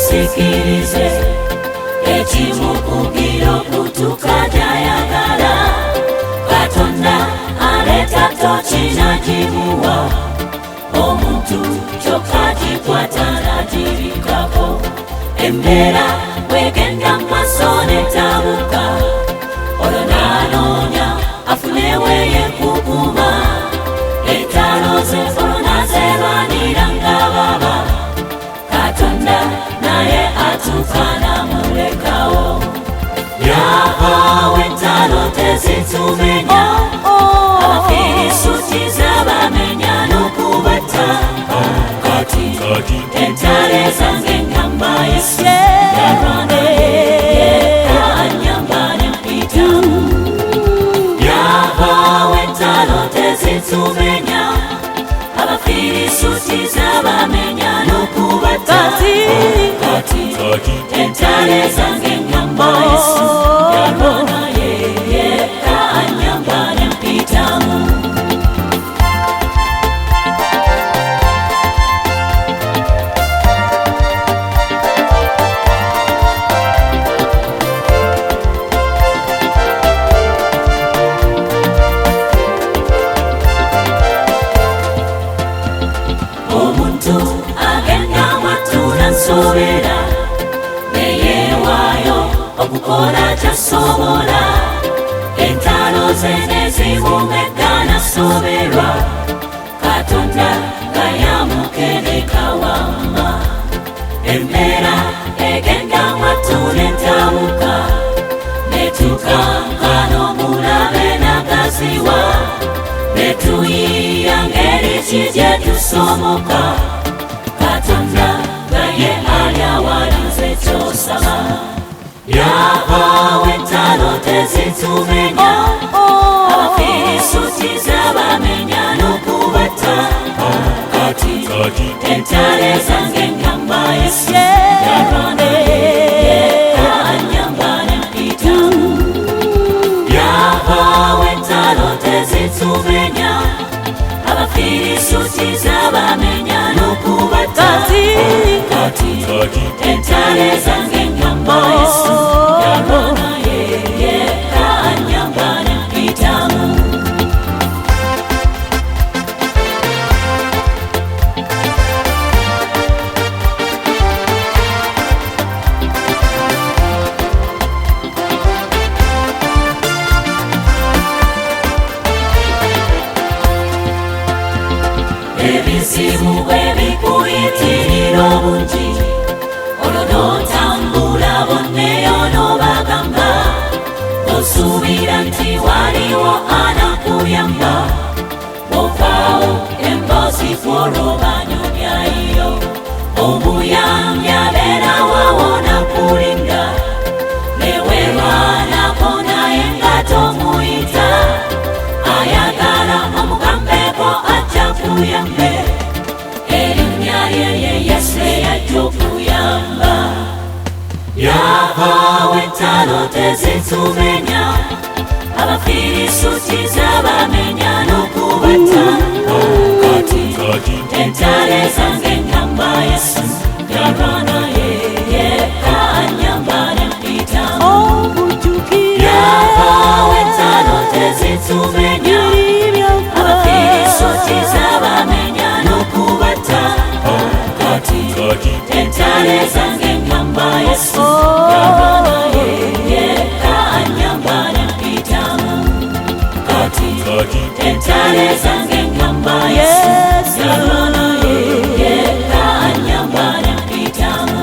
wesikirize ekimukugiro kutukajayagala Katonda aleta tokinagimuwa omuntu kyokkagikwata nagirikako embeera wegenda mumaaso netabuka olwo nanoonya afuneweyo ekukuma entalo z'ensolo nazerwanira nga baba Katonda naye atuuka namulekawo yavaawo entalo tezitumenya Abafirisuuti zabamenya n'okubata kati entalo zange ngamba Yesu yarwana yekka annyamba ne mpitamu yavaawo entalo tezitumenya Abafirisuuti zabamenya n'okubata kati entalo zange ngamba Yesu yarwana yekka annyamba ne mpitamu omuntu agenda mwatula nsobera neyeewaayo okukola kyasobola entalo ze nezimumegga nasoberwa Katonda nga yamukereka wamma embeera egenda mwatula entabuka netukanka n'omulabe nagaziwa netuyiya ngeri ki gye tusomoka Katonda nga ye ali awalinze kyosaba yavaawo entalo tezitumenya Abafirisuuti zabamenya n'okubata kati entalo zange ngamba Yesu yarwana yekka annyamba ne mpitamu yavaawo entalo tezitumenya Abafirisuuti zabamenya n'okubata kati entalo zange ngamba Yesu yarwana yekka annyamba ne mpitamu ebizibu bwebikuyitirira obungi olwo n'otambula bonneyo n'obagamba osuubira nti waliwo anakuyamba ovaawo emboozi kw'olwobanyumyayo omuyambi abeera wawona kulinda newerwanako naye nga tomuyita ayagala omugambeko ajja kuyambe erinnya lye ye Yesu eyajja okuyamba yavaawo entalo tezitumenya Abafirisuuti zabamenya n'okubata kati entalo zange ngamba Yesu yarwana yekka annyamba ne mpitamu yavaawo entalo tezitumenya Abafirisuuti zabamenya n'okubata kati entalo zange ngamba Yesu yarwana yekka annyamba ne mpitamu kati entalo zange ngamba Yesu yarwana yekka annyamba ne mpitamu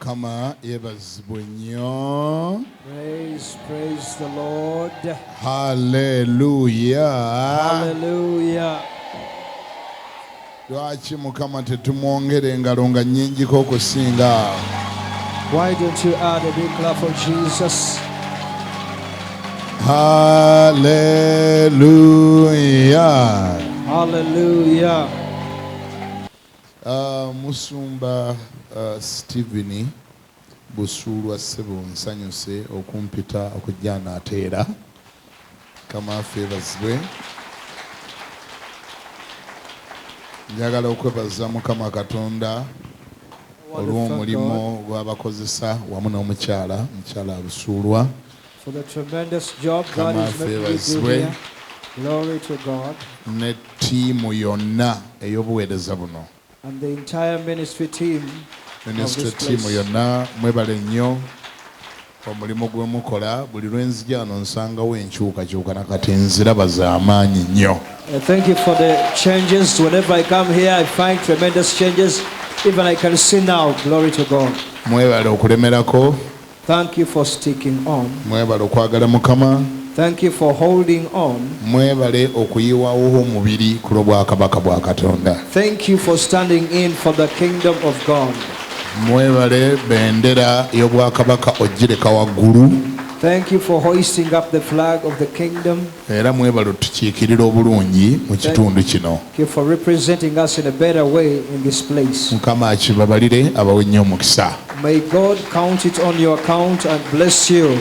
Mukama yebazibwe nnyo. Praise the Lord. Hallelujah. Lwaki Mukama tetumwongera engalo nga nnyingiko okusinga? Why don't you add a big clap for Jesus? Hallelujah. Musumba Stephen Busulwa Sebo nsanyuse okumpita okujjana ateera kama favors njagala okwebaza Mukama Katonda olw'omulimo gw'abakozesa wamu n'omukyala Busulwa for the tremendous job God is making you do here. Glory to God. Ne tiimu yonna ey'obuweereza buno. And the entire ministry team yonna mwebale nnyo omulimu gwe mukola buli lwe nzija ano nsangawo enkyukakyuka nakati nziraba z'amaanyi nnyo. Thank you for the changes. Whenever I come here I find tremendous changes. Even I can see now. Glory to God. Mwebale okulemerako. Thank you for sticking on. Mwebale okwagala Mukama. Thank you for holding on. Mwebale okuyiwawo omubiri ku lw'obwakabaka bwa Katonda. Thank you for standing in for the kingdom of God. Mwebale bendera y'obwakabaka ogireka waggulu. Thank you for hoisting up the flag of the kingdom. Era mwebale otukiikirira obulungi mu kitundu kino. Thank you for representing us in a better way in this place. Mukama akibabalire abawe nnyo omukisa. May God count it on your account and bless you.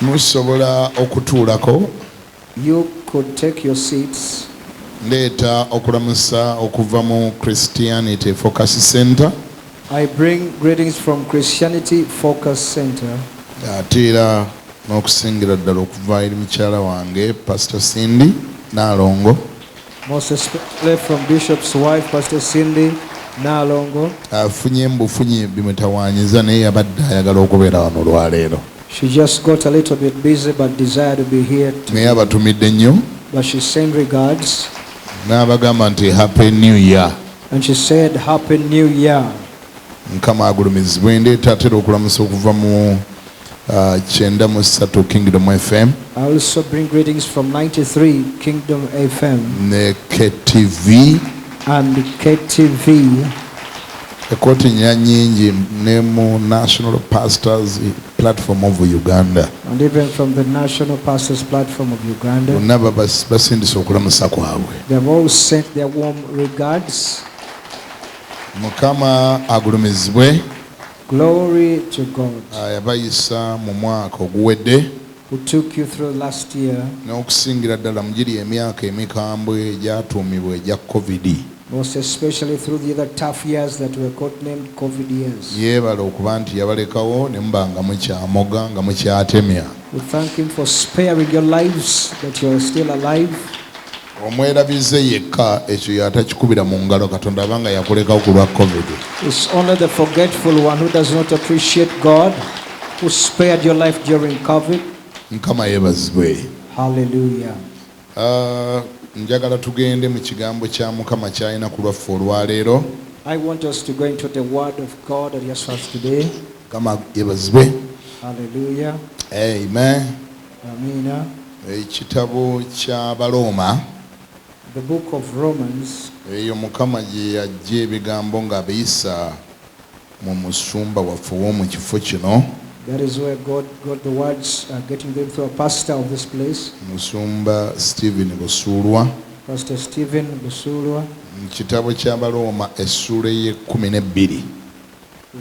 Musobola okutuulako. You could take your seats. Ndeeta okulamusa okuva mu Christianity Focus Center. I bring greetings from Christianity Focus Center. Ate era n'okusingira ddala okuva eri mukyala wange Pastor Cindy Nalongo. Most especially from Bishop's wife Pastor Cindy Nalongo. Afunye mbufunye bimutawaanyiza naye yabadde ayagala okubeera wano olwaleero. She just got a little bit busy but desired to be here today. Naye abatumidde nnyo. But she sent regards. N'abagamba nti Happy New Year. And she said Happy New Year. Mukama agulumizibwe. Ndeeta atera okulamusa okuva mu 93 Kingdom FM. I also bring greetings from 93 Kingdom FM. Ne KTV. And KTV. Ekoti nyingi ne mu National Pastors Platform of Uganda. And even from the National Pastors Platform of Uganda. Bonna basindise okulamusa kwabwe. They have all sent their warm regards. Mukama agulumizibwe. Glory to God. Yabayisa mu mwaka oguwedde. Who took you through last year. N'okusingira ddala mu giri emyaka emikambwe egyatuumibwa egya COVID. Most especially through the other tough years that were codenamed COVID years. Yeebala okuba nti yabalekawo ne muba nga mukyamoga nga mukyatemya. We thank him for sparing your lives, that you are still alive. Omwerabize yekka ekyo yatakikubira mu ngalo Katonda abanga yakulekawo ku lwa COVID. It's only the forgetful one who does not appreciate God who spared your life during COVID. Mukama yeebazibwe. Hallelujah. Njagala tugende mu kigambo kya Mukama ky'alina ku lwaffe olwaleero. I want us to go into the word of God that he has for us today. Mukama yeebazibwe. Hallelujah. Amen. Amina. Ekitabo kya Balooma. The book of Romans. Eyo Mukama gye yajja ebigambo ng'abiyisa mu musumba waffe w'omu kifo kino. That is where God got the words, getting them through a pastor of this place. Musumba Stephen Busulwa. Pastor Stephen Busulwa. Mu kitabo kya Balooma essula y'e-12.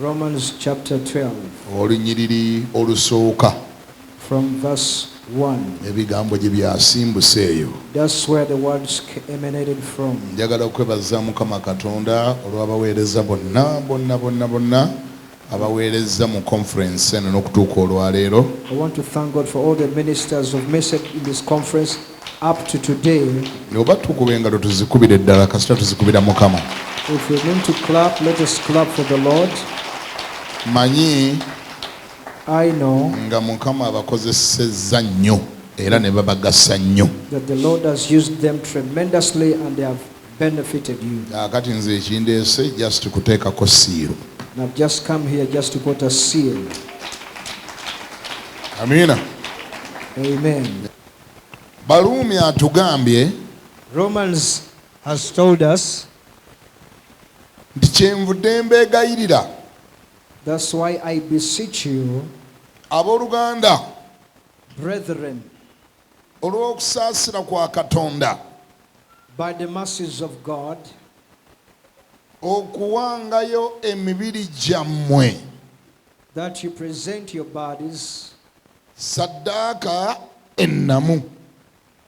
Romans chapter 12. Olunyiriri olusooka. From verse 1. Ebigambo gye byasimbuse eyo. That's where the words emanated from. Njagala okwebaza Mukama Katonda olw'abaweereza bonna abaweereza mu conference eno n'okutuuka olwaleero. I want to thank God for all the ministers who have ministered in this conference up to today. Oba tukube engalo tuzikubire ddala kasita tuzikubira Mukama. If we need to clap, let us clap for the Lord. Manyi I know nga Mukama abakozesezza nnyo era ne babagasa nnyo. That the Lord has used them tremendously and they have benefited you. Akati nze ekindeese just kuteekako siiru. And I've just come here just to put a seal. Amina. Amen. Balumi atugambye Romans has told us, nti kyenvudde mbeegayirira that's why I beseech you, abooluganda brethren, olw'okusaasira kwa Katonda by the mercies of God, okuwangayo emibiri gyammwe that you present your bodies saddaaka ennamu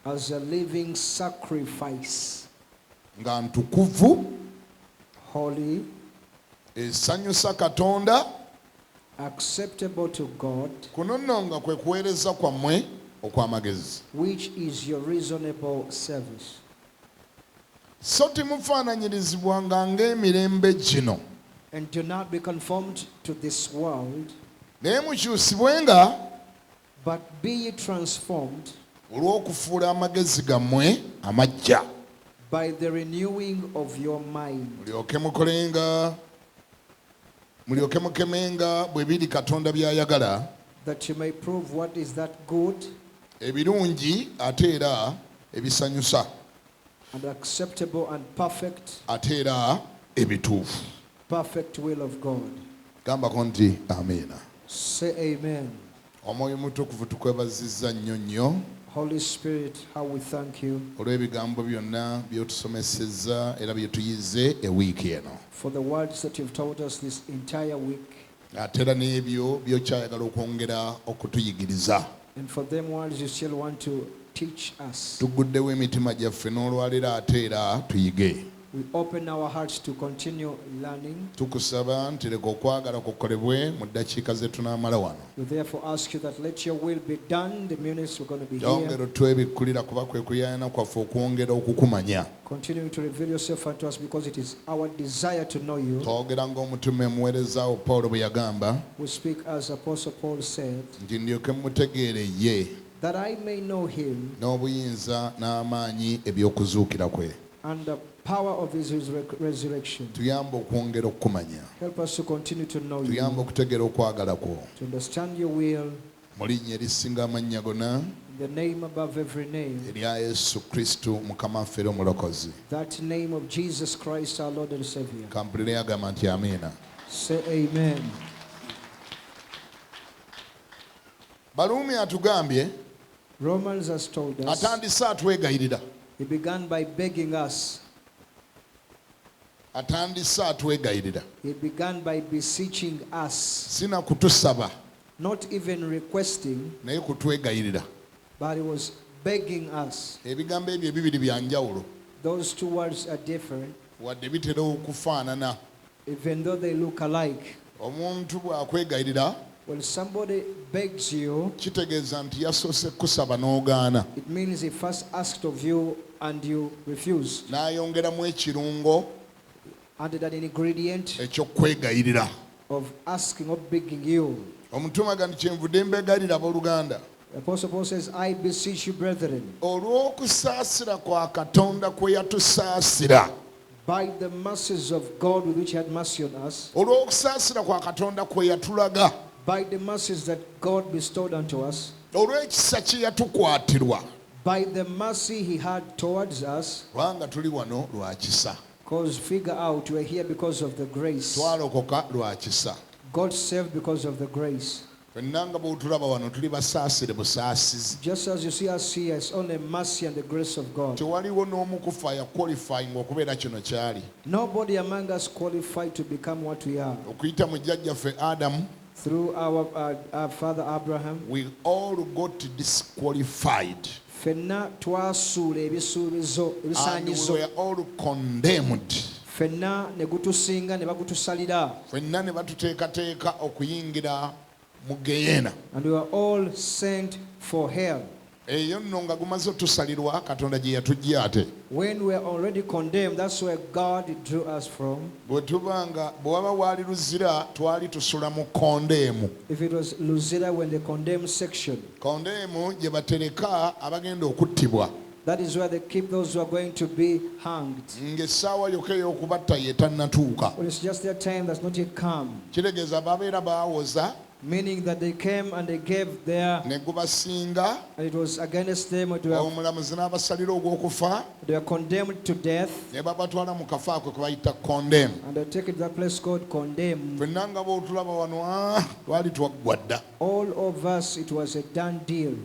as a living sacrifice, nga ntukuvu holy, esanyusa Katonda, acceptable to God, kuno nno nga kwe kuweereza kwammwe okw'amagezi. which is your reasonable service. So temufaananyirizibwanga ng'emirembe gino, And do not be conformed to this world, naye mukyusibwenga but be ye transformed olw'okufuula amagezi gammwe amaggya, by the renewing of your mind, mulyoke mukemenga bwe biri Katonda by'ayagala, that you may prove what is that good ebirungi ate era ebisanyusa, and acceptable and perfect ebituufu. will of God. Gambako nti amiina. Say amen. Omwoyo mutukuvu tukwebazizza nnyo Holy Spirit, how we thank you olw'ebigambo byonna by'otusomesezza era bye tuyize ewiiki eno, for the words that you've told us this entire week, ate era n'ebyo by'okyayagala okwongera okutuyigiriza. and for them words you still want to teach us. Tuguddewo emitima gyaffe n'olwaleero ate era tuyige. We open our hearts to continue learning. Tukusaba nti leka okwagala kukolebwe mu ddakiika ze tunaamala wano. We therefore ask you that let your will be done. The minutes we're going to be Yongera here. otwebikkulira kuba kwe kuyaana kwaffe okwongera okukumanya. Continue to reveal yourself unto us, because it is our desire to know you. Twogera ng'omutume muweerezaawo Pawulo bwe yagamba We speak as Apostle Paul said, nti ndyoke mutegeere ye that I may know him n'obuyinza n'amaanyi eby'okuzuukira kwe. and the power of his resurrection. Tuyambe okwongera okukumanya. Help us to continue to know Tuyambe you, okutegeera okwagala kwo. to understand your will, Mu linnya erisinga amannya gonna, in the name above every name, erya Yesu Kristo Mukama waffe era omulokozi. that name of Jesus Christ our Lord and Savior. Kampulire agamba nti amiina. Say amen. Baluumi atugambye Romans has told us, atandise atwegayirira. he began by begging us. Atandise atwegayirira. He began by beseeching us, Sina kutusaba not even requesting, naye kutwegayirira. but he was begging us. Ebigambo ebyo ebibiri bya njawulo Those two words are different, wadde bitera okufaanana. even though they look alike. Omuntu bw'akwegayirira When somebody begs you, kitegeeza nti yasoose kusaba n'ogaana, it means he first asked of you and you refused. n'ayongeramu ekirungo Added an ingredient eky'okwegayirira. of asking or begging you. Omutume agamba nti kyenvudde mbeegayirira abooluganda The Apostle Paul says, I beseech you, brethren, olw'okusaasira kwa Katonda kwe yatusaasira, by the mercies of God with which he had mercy on us, olw'okusaasira kwa Katonda kwe yatulaga, by the mercies that God bestowed unto us, olw'ekisa kye yatukwatirwa, by the mercy he had towards us, kubanga tuli wano lwa kisa. because figure out we're here because of the grace. Twalokoka lwa kisa. God saved because of the grace. Ffenna nga bw'otulaba wano tuli basaasire busaasizi. Just as you see us here, it's only mercy and the grace of God. Tewaliwo n'omu kufa yakwalifyinga okubeera kino kyali. Nobody among us qualified to become what we are. Okuyita mu jjajjaffe Adamu, Through our father Abraham, we all got disqualified. Fenna twasuula ebisuubizo And we ebisaanyizo. were all condemned. Fenna ne gutusinga ne bagutusalira. Ffenna ne batuteekateeka okuyingira mu Geyeena. And we were all sent for hell. Eyo nno nga gumaze otusalirwa Katonda gye yatujja ate. When we are already condemned, that's where God drew us from. Bwe waba waali luzira twali tusula mu kondeemu. If it was Luzira, when the condemned section. Kondeemu gye batereka abagenda okuttibwa. That is where they keep those who are going to be hanged. ng'essaawa yokka ey'okubatta ye tannatuuka. When it's just their time that's not yet come. Kitegeeza babeera baawoza Meaning that they came and they gave their, ne gubasinga, and it was against them, omulamuzi n'abasalira ogw'okufa, they were condemned to death, ne babatwala mu kafo ako ke bayita condemn. and they take it to that place called condemn. Ffenna nga bw'otulaba wano twali twaggwa dda. All of us, it was a done deal.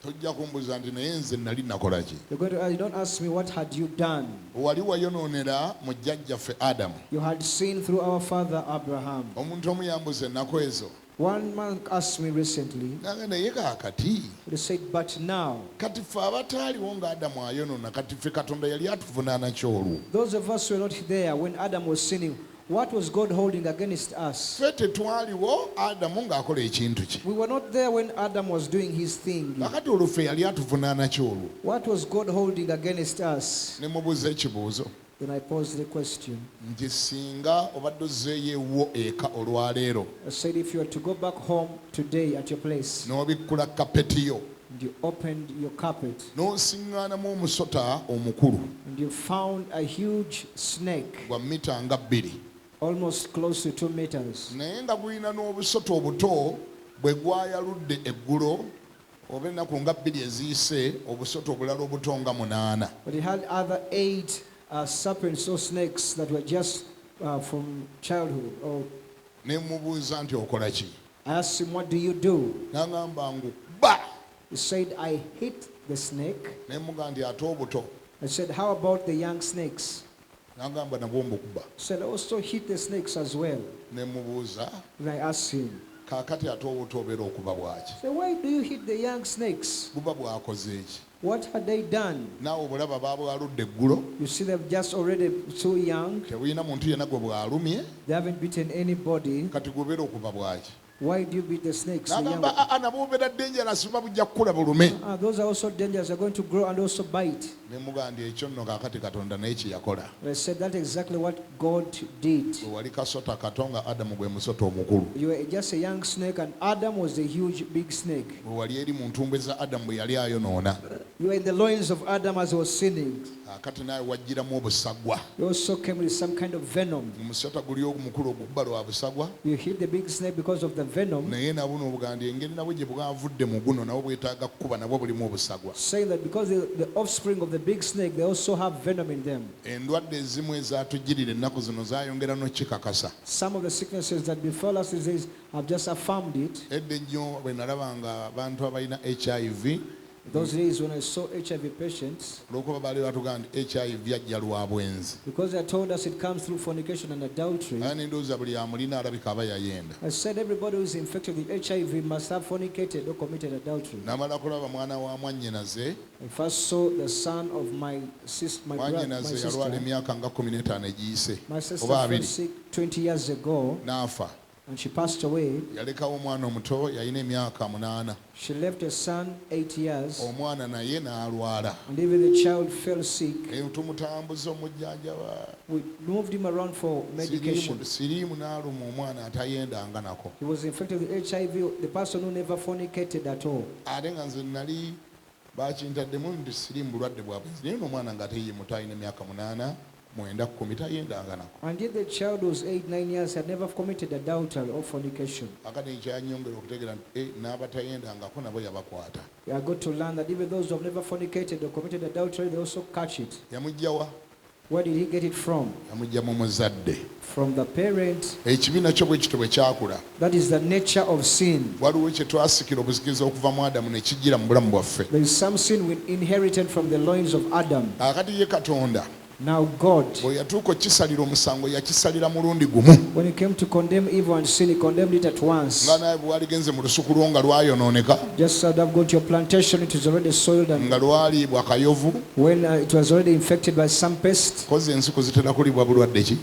Tojja kumbuuza nti naye nze nali nakola ki? You're going to, you don't ask me what had you done. Wali wayonoonera mu jjajjaffe Adamu. You had seen through our father Abraham. Omuntu omu yambuza ennaku ezo. One man asked me recently, Nange naye kaakati they said, but now, kati ffe abataaliwo nga Adamu ayonoona kati ffe Katonda yali atuvunaana ki olwo? those of us who were not there when Adam was sinning, what was God holding against us? Ffe tetwaliwo Adamu ng'akola ekintu kye. We were not there when Adam was doing his thing. Kakati olwo ffe yali atuvunaana ki olwo? What was God holding against us? Ne mubuuza ekibuuzo Then I posed the question. nti singa obadde ozzeeyo ewwo eka olwaleero I said, if you were to go back home today at your place, n'obikkula kapeti yo and you opened your carpet, n'osiŋŋaanamu omusota omukulu and you found a huge snake, gwa mita nga 2, almost close to 2 meters, naye nga gulina n'obusota obuto bwe gwayaludde eggulo oba ennaku nga 2 eziyise obusota obulala obuto nga 8. but he had other 8 serpents or snakes that were just from childhood. Ne mubuuza nti okola ki? I asked him, what do you do? N'agamba ngu bba. He said, I hit the snake. Ne muga nti ate obuto. I said, how about the young snakes? N'agamba nabwo mbukuba. He said, I also hit the snakes as well. Ne mubuuza And I asked him, kaakati ate obuto obeera okuba bwaki? so why do you hit the young snakes? Buba bwakoze eki? What had they done? Naawe obulaba baabwaludde eggulo, You see, they're just already too young. tebulina muntu yenna gwe bwalumye, They haven't beaten anybody. kati gubeera okuba bwaki? Why do you beat the snakes? The young N'agamba nabo bubeera dangerous buba bujja kukula bulume. those are also dangerous. They're going to grow and also bite. Ne mugaa ndi ekyo nno kaakati Katonda naye kye yakola. But I said that's exactly what God did. Bwe wali kasota kato nga Adamu gwe musota omukulu. You were just a young snake and Adam was the huge big snake. Bwe wali eri mu ntumbwe za Adamu bwe yali ayonoona. You were in the loins of Adam as he was sinning. Kaakati naawe wajjiramu obusagwa. You also came with some kind of venom. Omusota guli omukulu ogubba lwa busagwa. You hit the big snake because of the venom, Naye nabuno obuga ndi engeri nabwo gye bwavudde mu guno nabwo bwetaaga kukuba nabwo bulimu obusagwa. saying that because the offspring of the big snake, they also have venom in them. Endwadde ezimu ezaatujjirira ennaku zino zaayongera n'okikakasa. Some of the sicknesses that befell us these days have just affirmed it. Edda ennyo bwe nalabanga abantu abalina HIV, Those days when I saw HIV patients, olw'okuba baali batugamba nti HIV ajja lwa bwenzi. because they told us it comes through fornication and adultery, Naye nendowooza buli amulina alabika aba yayenda. I said everybody who is infected with HIV must have fornicated or committed adultery. N'amala kulaba mwana wa mwannyinaze, I first saw the son of my sister, my mwannyinaze yalwala sister. emyaka nga 15 egiyise My sister oba fell 2 sick 20 years ago n'afa. and she passed away. Yalekawo omwana omuto yalina emyaka 8. She left a son 8 years, Omwana naye n'alwala. and even the child fell sick. Tumutambuza omujjanjaba. We moved him around for medication. Siriimu n'aluma omwana atayendanga nako. He was infected with HIV, the person who never fornicated at all. Ate nga nze nali bakintaddemu nti siriimu bulwadde bwa bwenzi. Naye n'omwana nga teyimuto alina emyaka 8, 9, 10 tayendanga nako. And yet the child was 8, 9 years, had never committed adultery or fornication. Akati nkyanyongera okutegeera nti n'abatayendangako nabo yabakwata. I got to learn that even those who have never fornicated or committed adultery, they also catch it. Yamugjawa? Where did he get it from? Yamugja mu muzadde. From the parents. Ekibi nakyo bwe kityo bwe kyakula. That is the nature of sin. Waliwo kye twasikira obusikiriza okuva mu Adamu ne kijjira mu bulamu bwaffe. There is some sin we inherited from the loins of Adam. Akati ye Katonda Now God, bwe yatuuka okisalira omusango yakisalira mulundi gumu. when he came to condemn evil and sin, he condemned it at once. Nga naye bwe waligenze mu lusuku lwo nga lwayonooneka, Just so that got your plantation, it was already soiled, and nga lwaliibwa kayovu, when it was already infected by some pest. kozi ensiku zitera kulibwa bulwadde ki?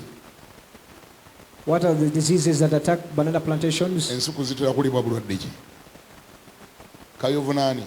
What are the diseases that attack banana plantations? Ensiku zitera kulibwa bulwadde ki? Kayovu naani?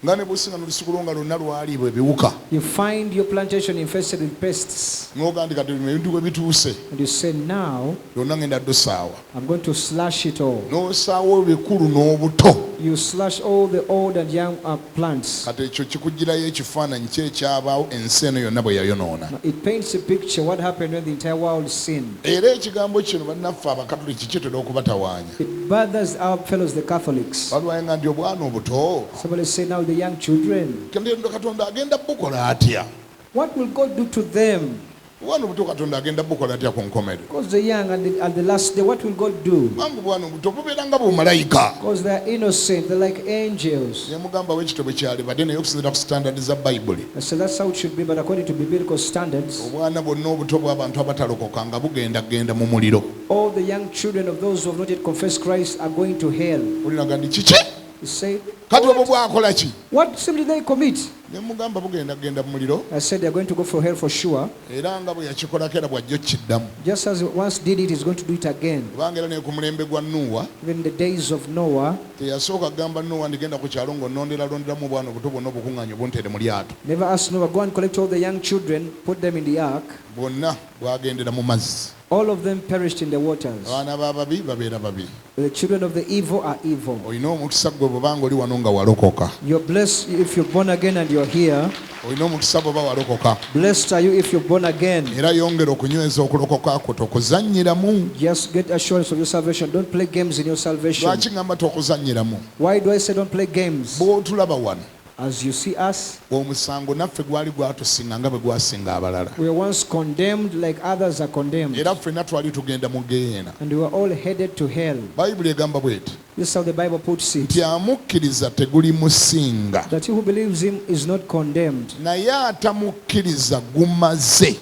nga ne businga n'olusuku lwo nga lwonna lwaliibwa ebiwuka You find your plantation infested with pests. n'oga nti kati ebintu bwe bituuse And you say, now byonna ngenda ddusaawa I'm going to slash it all. n'osaawa ebikulu n'obuto You slash all the old and young plants. kati ekyo kikugirayo ekifaananyi kyekyabaawo ensi eno yonna bwe yayonoona It paints a picture what happened when the entire world sinned. era ekigambo kino bannaffe abakatoliki kitera okubatawaanya It bothers our fellows, the Catholics. balwanga nti obwana obuto Somebody say, now the young children, katonda agenda bukola atya what will God do to them? obwana obuto katonda agenda bukola atya ku nkomere Because the young at the last day, what will God do? bangu obwana obuto bubeera nga bumalayika Because they are innocent, they're like angels. nemugamba wekito bwe kyali badde naye okusinzira ku standard za bayibuli I said that's how it should be, but according to biblical standards, obwana bwonna obuto bw'abantu abatalokoka nga bugendagenda mu muliro all the young children of those who have not yet confessed Christ are going to hell. olinaga ndi kiki He said, kati obwo bwakola ki what sin did they commit? nemugamba bugendagenda mu muliro I said they're going to go for hell for sure. era nga bwe yakikolako era bw'ajja okiddamu Just as he once did it, he's going to do it again. kubanga era ne ku mulembe gwa nuuwa Even in the days of Noah, teyasooka kugamba nuuwa ndigenda ku kyalo ng'ononderalonderamu obwana obuto bwonna obukuŋŋaanya obuntere mu lyato never asked Noah, go and collect all the young children, put them in the ark. bwonna bwagendera mu mazzi All of them perished in the waters. abaana b'ababi babeera babi The children of the evil are evil. olina omukisa gwe bwebanga oli wano nga walokoka You're blessed if you're born again and you're here. olina omukisa bweba walokoka Blessed are you if you're born again. era yongera okunyweza okulokoka kwo tokuzannyiramu Just get assurance of your salvation. Don't play games in your salvation. lwaki ŋŋamba tokuzannyiramu Why do I say don't play games? bw'otulaba wano As you see us, omusango naffe gwali gwatusinga nga bwe gwasinga abalala we were once condemned like others are condemned. era ffenna twali tugenda mu geyeena And we were all headed to hell. bayibuli egamba bweti This is how the Bible puts it. nti amukkiriza teguli musinga That he who believes him is not condemned. naye atamukkiriza gumaze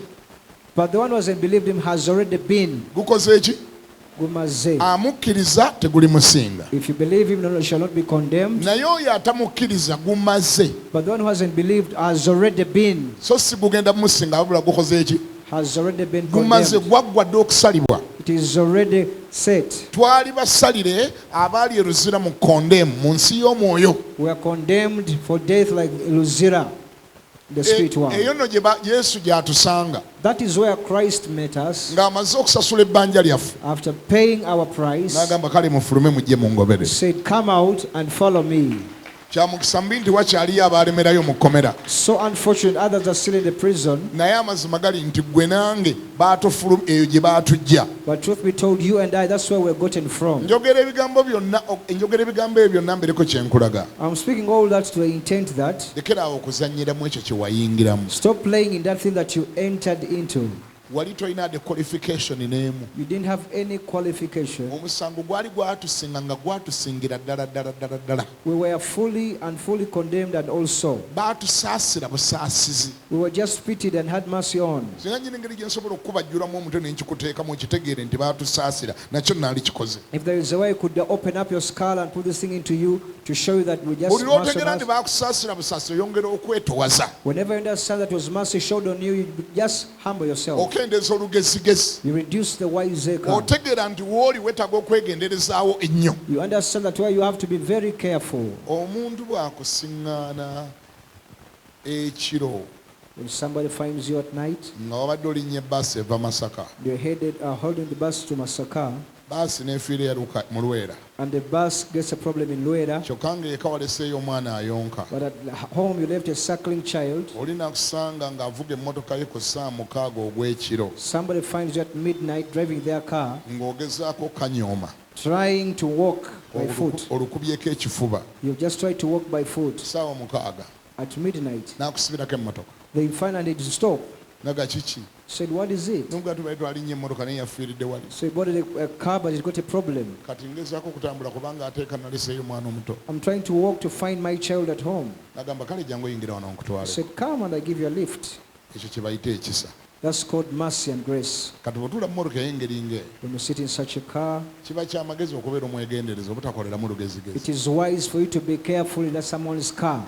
But the one who hasn't believed him has already been. gukoze eki Gumaze. amukkiriza teguli musinga If you believe him, you shall not be condemned. naye oyo atamukkiriza gumaze But the one who hasn't believed has already been. so si gugenda musinga wabula gukoze eki Has already been gumaze condemned. gwaggwa dde okusalibwa It is already set. twali basalire abaali eruzira mu kondemu mu nsi y'omwoyo We are condemned for death like Luzira, the spirit world. eyo nno yesu gy'atusanga That is where Christ met us ng'amaze okusasula ebbanja lyaffe after paying our price. n'agamba kale mufulume mujje mungobere He said, come out and follow me. kyamukisa mbi nti wakyaliyo abalemerayo mu kkomera So unfortunate, others are still in the prison. naye amazima gali nti gwe nange eyo gye baatujja But truth be told, you and I, that's where we're gotten from. njogera ebigambo ebyo byonna mbereko kyenkulaga I'm speaking all that to the intent that lekeraawo okuzannyiramu ekyo kye wayingiramu stop playing in that thing that you entered into. wali tolina de qualification n'emu You didn't have any qualification. omusango gwali gwatusinga nga gwatusingira ddala We were fully and fully condemned, and also baatusaasira busaasizi we were just pitied and had mercy on. singa nyina engeri gye nsobola okukubajjulamu omutwe ne nkikuteekamu okitegeere nti baatusaasira nakyo naali kikoze If there is a way I could open up your skull and put this thing into you to show you that we just buli mercy lwotegeera on nti us. baakusaasira busaasira oyongera okwetowaza Whenever you understand that was mercy showed on you, you just humble yourself. okendeeza olugezigezi You reduce the wiseacre. otegeera nti wooli weetaaga okwegenderezaawo ennyo You understand that where you have to be very careful. omuntu bw'akusiŋŋaana ekiro When somebody finds you at night, nga wabadde olinnye bbaasi eva masaka you're headed, holding the bus to Masaka, baasi n'efiira yaluka mu lwera and the bus gets a problem in Luera, kyokka ng'eka waleseeyo omwana ayonka but at home you left a suckling child. olina kusanga ng'avuga emmotoka ye ku ssaawa mukaaga ogw'ekiro Somebody finds you at midnight driving their car, ng'ogezaako kanyooma trying to walk by foot. olukubyeko ekifuba You've just tried to walk by foot. ssaawa mukaaga At midnight, n'akusibirako emmotoka they finally stop. naga kiki Said, what is it? nubwa tubali twalinnye emmotoka naye yafiiridde wali So he bought a car, but he's got a problem. kati ngezaako okutambula kubanga ateeka naleseeyo omwana omuto I'm trying to walk to find my child at home. nagamba kale jangu oyingira wano I nkutwale said, come and I give you a lift. ekyo kye bayita ekisa That's called mercy and grace. kati bwetuula mu mmotoka ey'engeri ng'eyo When you sit in such a car, kiba kyamagezi okubeera omwegendereza obutakoleramu lugezigezi it is wise for you to be careful in someone's car.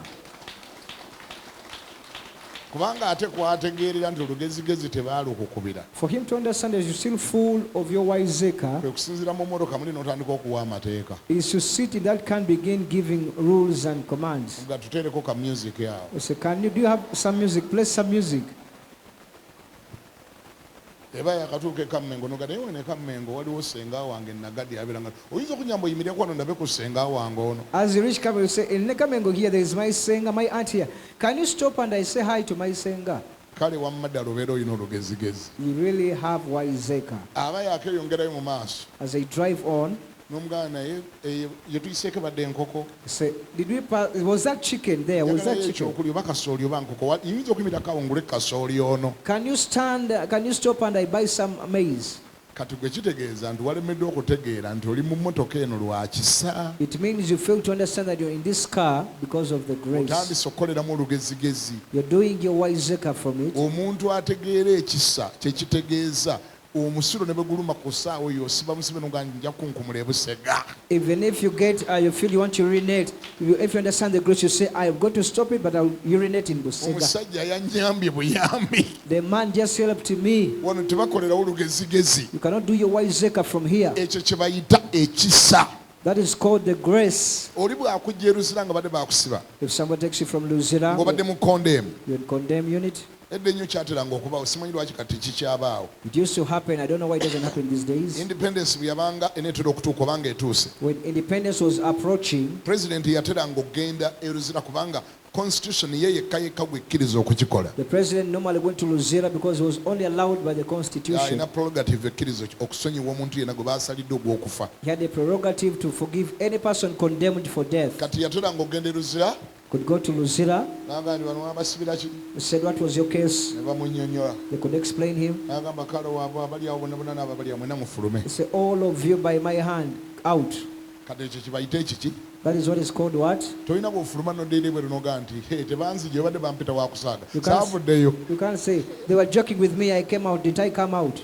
kubanga ate kwategeerera nti olugezigezi tebaalukukubira For him to understand that you're still full of your wiseacre kwe kusinziira mu mmotoka muli n'otandika okuwa amateeka is to sit in that can begin giving rules and commands. nga tuteereko ka music yawo We say, do you have some music? Play some music. eba yakatuuka ekammengo noga naye wene ekammengo waliwo senga wange nagadi abeeranga oyinza okunyamba oyimireko wano ndabe ku senga wange ono. As you reach Kamengo, you say, in Kamengo here, there is my senga, my aunt here. Can you stop and I say hi to my senga? kale wamma ddala obeera olina olugezigezi You really have wiseacre. aba yakeeyongerayo mu maaso As I drive on, n'omugana naye ye tuyiseeko badde enkoko I say, was that chicken there? Was that Njagalayo chicken? ekyokulya oba kasooli oba nkoko yinza okuyimirako awo ngule kasooli ono Can you stop and I buy some maize? kati gwe kitegeeza nti walemeddwa okutegeera nti oli mu mmotoka eno lwa kisa It means you fail to understand that you're in this car because of the grace. otandise okukoleramu olugezigezi You're doing your wiseacre from it. omuntu ategeera ekisa kyekitegeeza omusulo ne bwe guluma ku ssaawa eyo osiba musibe nga nja kunkumula ebusega Even if you you feel you want to urinate, if you understand the grace, you say, I've got to stop it, but I'll urinate in Busega. omusajja yanyambye buyambi The man just helped me. wano tebakolerawo olugezigezi You cannot do your wiseacre from here. ekyo kye bayita ekisa That is called the grace. oli bwakujja eruzira nga badde bakusiba If someone takes you from Luzira, ng'obadde mu kondeemu you'd condemn unit. edda ennyo kyateranga okubaawo simanyi lwaki kati kikyabaawo It used to happen. I don't know why it doesn't happen these days. independence bwe yabanga eneetera okutuuka obanga etuuse When independence was approaching, pulezidenti yateranga okgenda eruzira kubanga constitution ye yekka yekka gwekkiriza okukikola the president normally went to Luzira because he was only allowed by the constitution. alina prerogative ekkiriza okusonyiwa omuntu yenna gwe baasalidde ogw'okufa He had the prerogative to forgive any person condemned for death. kati yateranga okgenda eruzira Could go to Luzira. nagamba nti bano abasibira ki He said, what was your case? ne bamunnyonnyola They could explain him. nagamba kale waabwe abali awo bonna bonna n'abo abali awo mwena mufulume He said, all of you by my hand, out. kati ekyo kibayite ekiki That is what is called what? tolina bw'ofuluma noddeire bwe linoga nti he tebanzije obadde bampita wakusaaga You can't- saavuddeyo You can't say, they were joking with me, I came out. Didn't I come out?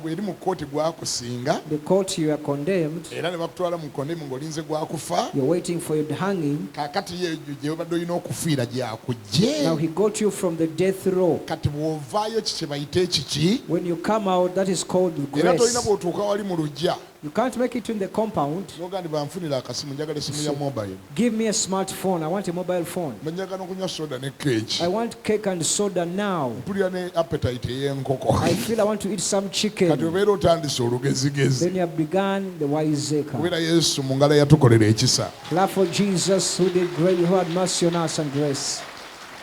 bweri mu kkooti gwakusinga The court, you are condemned. era ne bakutwala mu kondemu ng'olinze gwakufa You're waiting for your hanging. kaakati ye gye obadde olina okufiira gyakugje Now he got you from the death row. kati bw'ovaayo kye bayite ekiki When you come out, that is called era tolina grace. bw'otuuka wali mu luggya You can't make it in the compound. noga ndi banfunira akasimu njagala esimu ya mobile Give me a smartphone. I want a mobile phone. banjagala okunywa soda ne keeki I want cake and soda now. mpulira ne appetite ey'enkoko I feel I want to eat some kati chicken. obeera otandise olugezigezi Then you have begun the wiseacre. kubeera yesu mu ngalo yatukolera ekisa Clap for Jesus who did great, who had mercy on us and grace.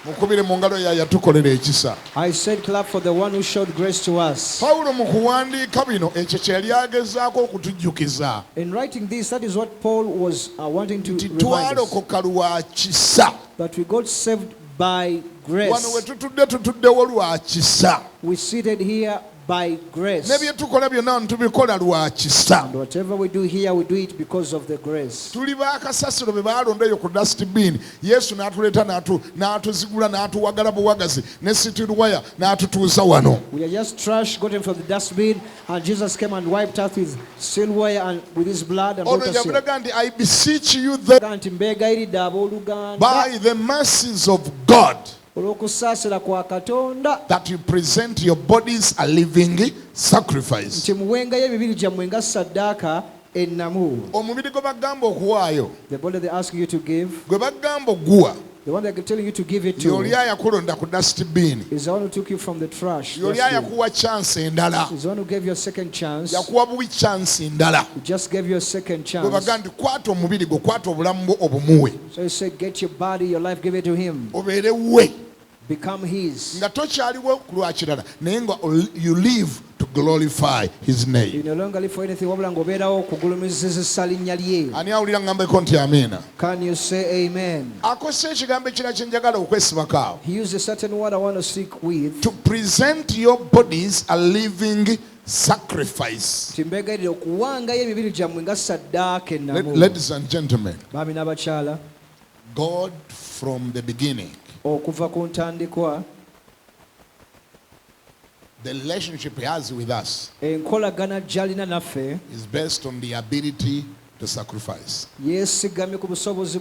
mukubire mu ngalo yatukolera ekisa I said clap for the one who showed grace to us. pawulo mu kuwandiika bino ekyo kye yali agezaako okutujjukiza In writing this, that is what Paul was wanting to nti remind us. twalokoka lwa kisa That we got saved by wano we grace. tutuddewo lwa kisa We seated here by grace. ne bye tukola byonna ntubikola lwa kisa And whatever we do here, we do it because of the grace. tuli baakasasiro be baalondayo ku dustbin yesu n'atuleeta n'atuzigula n'atuwagala buwagazi ne sitirwaya n'atutuusa wano We are just trash gotten from the dustbin, and Jesus came and wiped us with silverware and with his blood and ono brought us here. yabulaga nti I beseech you that Nti mbeegayiridde abooluganda by the mercies of God olw'okusaasira kwa Katonda that you present your bodies a living sacrifice. nti muwengayo emibiri gyammwe nga ssaddaaka ennamu. omubiri gwe bagamba okuwaayo The body they ask you to give, gwe bagamba oguwa the one they're telling you to give it yoli to, ayakulonda ku dustbin is the one who took you from the trash. yoli dustbin. ayakuwa chance endala Is the one who gave you a second chance. yakuwa bubi chance endala He just gave you a second gwe chance. bagamba nti kwata omubiri gwe kwata obulamu bwo obumuwe So he said, get your body, your life, give it to him. obeere we Become his. nga tokyaliwo ku lwa kirala naye nga you live to glorify his You name. no longer live for anything wabula ng'obeerawo okugulumizisa linnya lye. ani awulira ngambeko nti amiina Can you say amen? akozesa ekigambo ekirala kye njagala okwesibako awo He used a certain word I want to stick with. to present your bodies a living sacrifice. Nti mbeegayirira okuwangayo emibiri gyammwe nga ssaddaaka ennamu. Ladies and gentlemen, Baami n'abakyala, God from the beginning, okuva ku ntandikwa, the relationship he has with us enkolagana gy'alina naffe is based on the ability to sacrifice. yeesigamye ku busobozi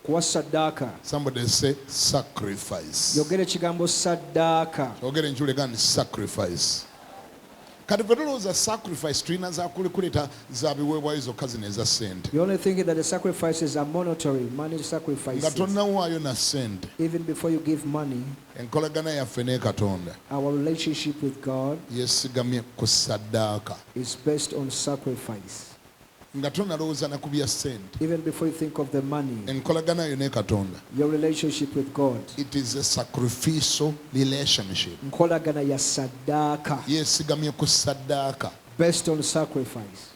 kuwa saddaaka. Somebody say sacrifice. Yogera ekigambo saddaaka. Ogere njule gani sacrifice. Kati bwe tulowooza sacrifice tulina zakuleeta za biweebwayo zokka zino eza ssente. You only think that the sacrifices are monetary, money Nga sacrifices. tonnawaayo na ssente. Even before you give money, Enkolagana yaffe ne Katonda our relationship with God yeesigamye ku saddaaka. is based on sacrifice. Nga tonnalowooza na ku bya ssente. Even before you think of the money, Enkolagana yo ne Katonda. your relationship with God. It is a sacrificial relationship. Nkolagana ya saddaaka, Yeesigamye ku saddaaka. based on sacrifice.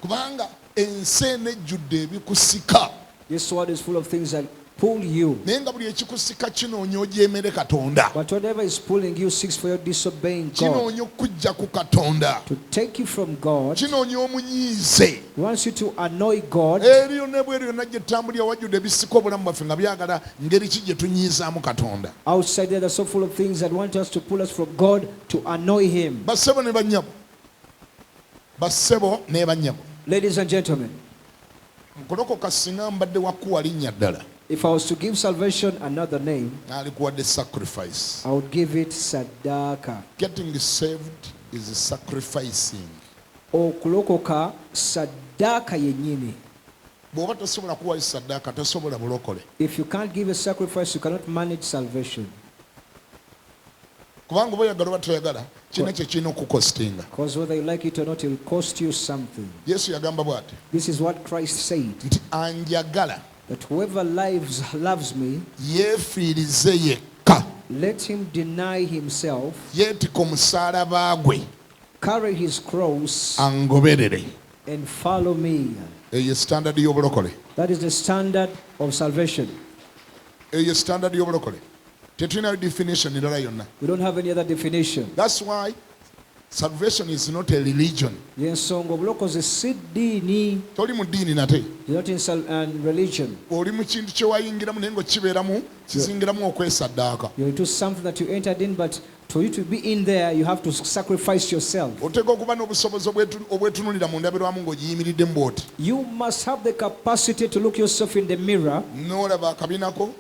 Kubanga ensi eno ejjudde ebikusika. This world is full of things that pull you. Naye nga buli ekikusika kinoonya ojeemere Katonda. But whatever is pulling you seeks for your disobeying God. Kinoonya okujja ku Katonda. To take you from God, Kinoonya omunyiize. wants you to annoy God. Eriyo ne bwe yonna gye ttambulira wajjudde ebisika obulamu bwaffe nga byagala ngeri ki gye tunyiizaamu Katonda. Outside there are so full of things that want us to pull us from God to annoy Him. Bassebo ne bannyabo. Bassebo ne bannyabo. Ladies and gentlemen, Nkolokoka singa mbadde wakuwa linnya ddala. if I was to give salvation another name, Naalikuwadde sacrifice. I would give it saddaaka. Getting saved is sacrificing. Okulokoka saddaaka yennyini. Bw'oba tosobola kuwayo saddaaka tosobola bulokole. If you can't give a sacrifice, you cannot manage salvation. Kubanga oba oyagala oba toyagala kino kye kirina okukostinga. Because whether you like it or not, it will cost you something. Yesu yagamba bw'ati This is what Christ said, nti anjagala that whoever loves me, yeefiirize yekka, let him deny himself, yeetika omusaalaba gwe, carry his cross, angoberere. and follow me. Eyo standard y'obulokole. That is the standard of salvation. Eyo standard y'obulokole. Tetulina definition endala yonna. We don't have any other definition. That's why salvation is not a religion. Yensonga obulokozi si ddiini. Toli mu ddiini nate. You're not in religion. Oli mu kintu kye wayingiramu naye ng'okibeeramu kizingiramu okwesaddaaka. You're into something that you entered in, but for you to be in there, you have to sacrifice yourself. Oteeka okuba n'obusobozi obwetunulira mu ndabirwamu ng'ogiyimiriddemu bw'oti. You must have the capacity to look yourself in the mirror, N'olaba akabinako,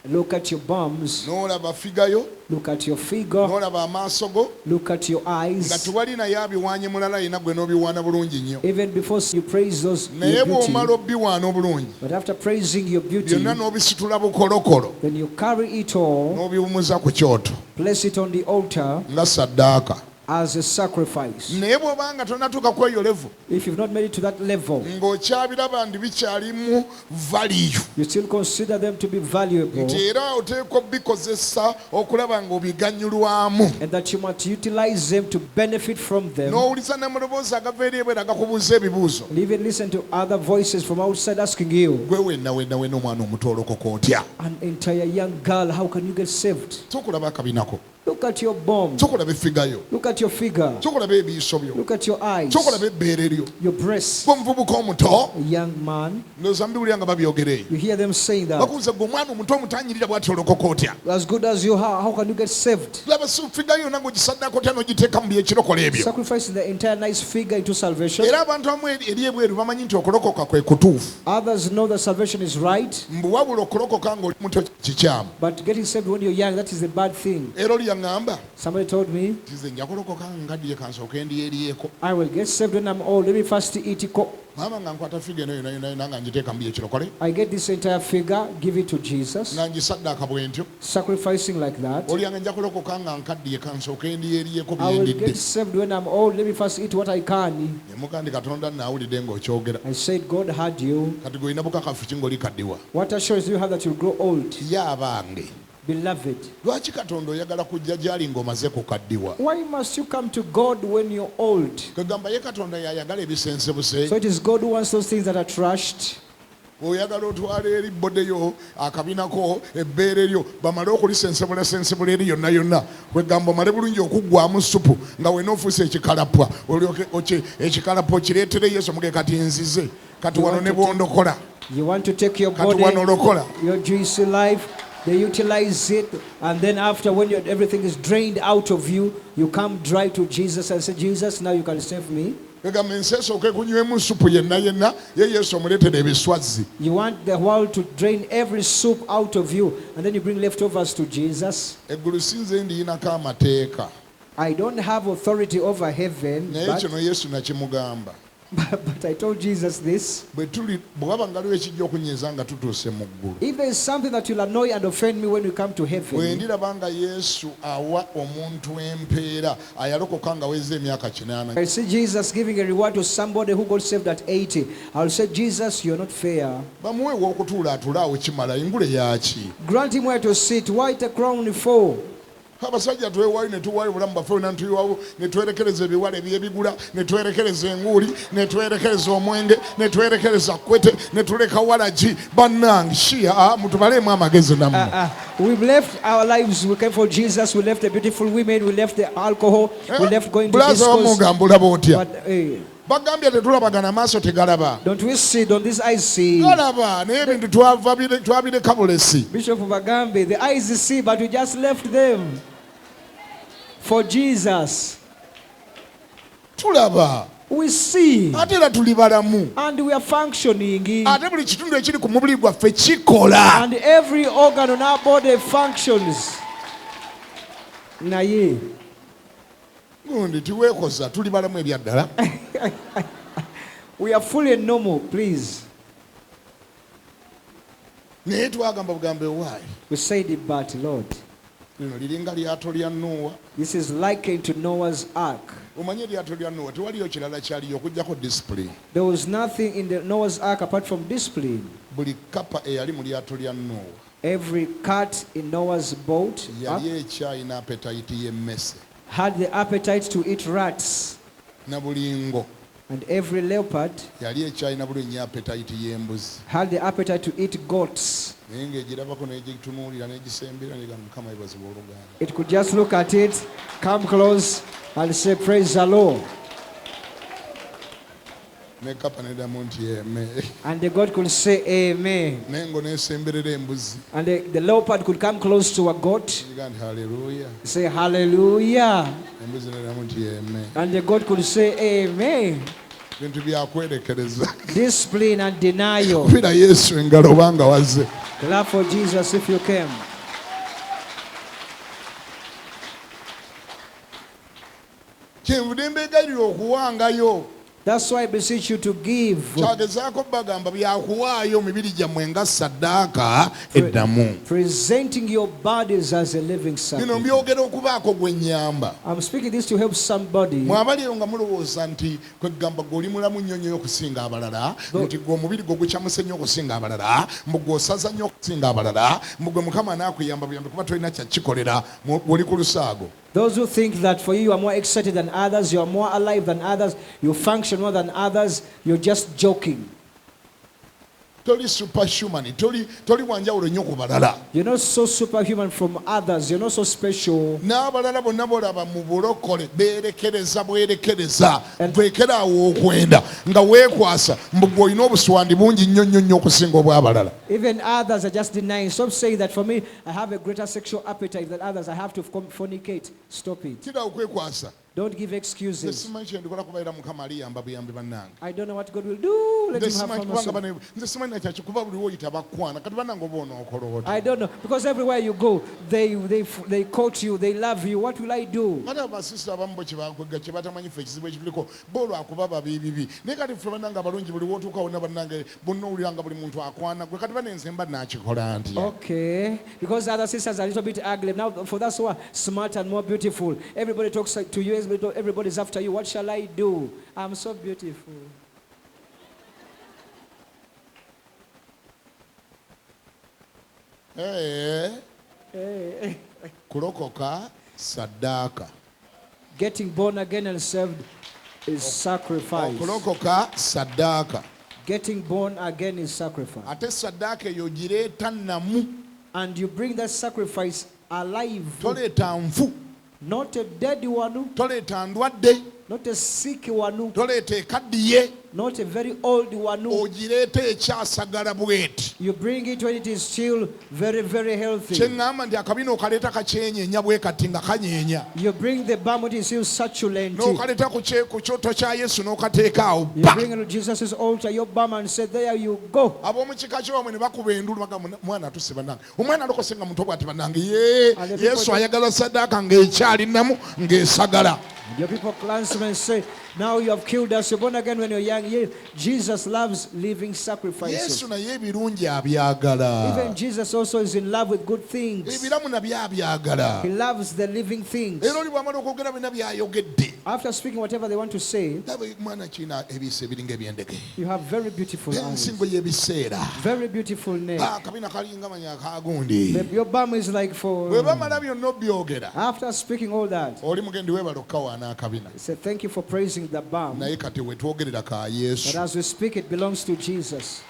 look at your bums, n'olaba figayo, look at your figure, n'olaba amaaso go, look at your nga eyes. tewali naye abiwaanye mulala yina gwe n'obiwaana bulungi nnyo. Even before you praise those Naye your beauty, bw'omala obbiwaana obulungi, but after praising your beauty, byonna n'obisitula bukolokolo, then you carry it all, n'obiwumuza ku kyoto place it on the altar nga saddaaka. as a sacrifice. Naye bw'obanga tonnatuuka ku eyo level, If you've not made it to that level, ng'okyabiraba ndi bikyalimu value, you still consider them to be valuable, nti era oteekwa obbikozesa okulaba ng'obiganyulwamu. and that you must utilize them to benefit from them, N'owuliza ne mu loboozi agava eri ebweru agakubuuza ebibuuzo. and even listen to other voices from outside asking you, Gwe wenna omwana omuto olokoka otya? an entire young girl, how can you get saved? Tokulaba akabinako, Look at your bomb, tokulaba effigayo, look at your figure, tokulaba ebiyiso byo, look at your eyes, tokulaba ebbeere lyo. your breasts. Gwe omuvubuka omuto, A young man, ndowooza mbiwulira nga babyogera eyo. you hear them saying that, Bakubuuza gwe omwana omuto omutanyirira bw'ati olokoka otya? as good as you are, how can you get saved? Laba figayo yonna ng'ogisaddaako otya n'ogiteeka mu byekirokole ebyo. Sacrificing the entire nice figure into salvation. Era abantu abamu eri ebweru bamanyi nti okulokoka kwe kutuufu. Others know that salvation is right, Mbu wabula okulokoka ng'oli muto kikyamu. but getting saved when you're young, that is the bad thing. Era oli yaŋŋamba Somebody told me, nti nze nja kulokoka ngaddiye kansooke ndyeryeko. I will get saved when I'm old. Let me first eat it. Maama nga nkwata figa eno yonna nga ngiteeka mu byekirokole, I get this entire figure, give it to Jesus, nga ngisaddaaka bwe ntyo. sacrificing like that. Oli yange nja kulokoka nga nkaddiye kansooke ndyeryeko I will byendidde. get saved when I'm old. Let me first eat what I can. Ne mugandi Katonda nnaawulidde ng'okyogera. I said, God had you. Kati gwe olina bukakafu ki ng'oli kaddiwa? What assurance do you have that you'll grow old? Ye abange, Beloved, lwaki Katonda oyagala kujja gy'ali ng'omaze kukaddiwa? why must you come to God when you're old? Kagamba ye Katonda y'ayagala ebisensebuse. So it is God who wants those things that are trashed. Oyagala otwala eri boddeyo akabinako ebbeere lyo bamale okulisensebula eri yonna yonna kwegamba omale bulungi okuggwamu supu nga wena ofuuse ekikalapwa olyoke ekikalapwa okireetere Yesu muge kati nzize kati wano ne bwondokola You want to take your kati body, wano olokola. your juicy life, they utilize it, and then after when everything is drained out of you, you come dry to Jesus and say, Jesus, now you can save me. egamba ensi esooke kunywemu supu yenna yenna ye yesu omuleetera ebiswazi. You want the world to drain every soup out of you, and then you bring leftovers to Jesus. Eggulu sinze ndiyinako amateeka I don't have authority over heaven, naye kino yesu nakimugamba. but I told Jesus this. Bw'aba ngaliwo ekijja okunyiiza nga tutuuse mu ggulu. If there is something that will annoy and offend me when we come to bwe heaven, ndiraba nga yesu awa omuntu empeera ayalokoka nga weza emyaka 80. I see Jesus giving a reward to somebody who got saved at 80. I'll say, Jesus, you're not fair. Bamuwe w'okutuula atulaawo kimala engule yaki. Grant him where to sit. White a crown for. Abasajja twewayo ne tuwaayo obulamu bwaffe bwonna ne tuyiwawo ne twerekereza ebiwala ebyebigula ne twerekereza enguuli ne twerekereza omwenge ne twerekereza kwete ne tuleka walagi bannange shia mutubalemu amagezi nammwe. We've left our lives. We came for Jesus. We left the beautiful women. We left the alcohol. We left going to discos. Mugambula bw'otya. But bagambye tetulabagana maaso tegalaba. don't we see? Don't these eyes see? Galaba naye ebintu twabireka bulesi. Bishop Bagambe, the eyes see, but we just left them for Jesus. Tulaba. We see. Ate era tuli balamu. And we are functioning. Ate buli kitundu ekiri ku mubiri gwaffe kikola. And every organ on our body functions. Naye. Gundi tiweekoza tuli balamu ebyaddala. We are fully normal, please. Naye twagamba bugambe waayi. We said it, but Lord, lino liringa lyato lya Noah. this is likened to Noah's ark. Omanye eryato lya Noah tewaliyo kirala kyaliyo okujjako discipline. There was nothing in the Noah's ark apart from discipline. Buli kapa eyali mu lyato lya Noah Every cat in Noah's boat yali ekyayina appetite y'emmese. had the appetite to eat rats, Na bulingo and every leopard yali ekyayina buli nnyo appetite y'embuzi. had the appetite to eat goats. Naye ng'egirabako n'egitunuulira n'egisembera n'egamba Mukama yeebazibwe oluganda. It could just look at it, come close, and say, praise the Lord. Ne kapa n'eddamu nti eme. And the God could say, amen. N'engo n'esemberera embuzi. And the leopard could come close to a goat, Egiga nti haleluya. say, hallelujah. Embuzi n'eddamu nti eme. And the God could say, amen. Bintu byakwerekereza. Discipline and denial. Kubira Yesu engalo obanga wazze. Clap for Jesus if you can. Kyenvudde mbeegayirira okuwangayo. That's why I beseech you to give. Kyagezaako bagamba byakuwaayo emibiri gyammwe nga ssaddaaka eddamu. Presenting your bodies as a living Bino sacrifice. mbyogera okubaako gwe nnyamba. I'm speaking this to help somebody. Mwabaliyo nga mulowooza nti kwegamba gweoli mulamu nnyo nnyo okusinga abalala, nti gwe omubiri gwe gukyamuse nnyo okusinga abalala, mbu gwe osaza nnyo okusinga abalala, mbu gwe Mukama anaakuyamba buyambi kuba tolina kyakikolera bw'oli ku lusaago. Those who think that for you are more excited than others, you are more alive than others, you function more than others, you're just joking. Toli superhuman, toli wanjawulo nnyo ku balala. You're not so superhuman from others, you're not so special. N'abalala bonna b'olaba mu bulokole beerekereza bwerekereza bwekeraawo okwenda nga weekwasa mbu gwe olina obuswandi bungi nnyo nnyo nnyo okusinga obw'abalala. Even others are just denying. Stop saying that for me, I have a greater sexual appetite than others, I have to fornicate. Stop it. Tira okwekwasa. Don't give excuses. Simanyi kye ndikola kubaira Mukama aliyamba buyambi bannange. I don't know what God will do. Let him have Nze mercy. simanyi nakyaki kuba buli woyita bakwana kati bannange oba onookola oti. I don't know. Because everywhere you go, they quote you, they love you. What will I do? Kati abasisita abamu bwe kyebakwega kye batamanyi ffe ekizibu ekituliko bo olwakuba babiibibi naye kati ffe bannange abalungi buli wootuuka wonna bannange bonna owulira nga buli muntu akwana gwe kati bane nze mba naakikola ntya. Okay. Because other sisters are a little bit ugly. Now, for those who are smart and more beautiful, everybody talks to you, everybody's after you. What shall I do? I'm so beautiful. Kulokoka saddaaka. Getting born again and saved is sacrifice. Okulokoka saddaaka. Getting born again is sacrifice. Ate saddaaka eyo gireeta nnamu. And you bring that sacrifice alive. Toleeta nfu. Not a dead one. Toleeta ndwadde. Not a sick wanu. toleeta ekaddiye Not a very old wanu. ogireeta ekyasagala bweti. You bring it when it is still very, very healthy. Kyeŋŋamba nti akabina okaleeta kakyenyeenya bwe kati nga kanyeenya. You bring the balm when it is still succulent. N'okaleeta ku kyoto kya Yesu n'okateeka awo. You bring it to Jesus' altar, your balm, and say, there you go. Ab'omu kika ky'omwe ne bakuba endulu bagamba mwana tusse bannange. Omwana alokose nga muto bw'ati bannange Yesu ayagala saddaaka ng'ekyalinamu ng'esagala. Your people clansmen say, now you have killed us. You're born again when you're young. Yes, Jesus loves living sacrifices. Yesu naye ebirungi abyagala. Even Jesus also is in love with good things. Ebiramu nabyo abyagala. He loves the living things. Era oli bw'amala okwogera byonna by'ayogedde. After speaking whatever they want to say, Mwana kiina ebiisa ebiringa ebyendege. you have very beautiful eyes. Ensingo y'ebiseera. Very beautiful neck. Akabina kalinga manya akagundi. Your bum is like for... Bwe bamala byonna obyogera. After speaking all that, Oli mugendi weebala okukawaana akabina. he said, thank you for praising the balm. Naye kati we twogerera ka But Yesu. as we speak, it belongs to Jesus.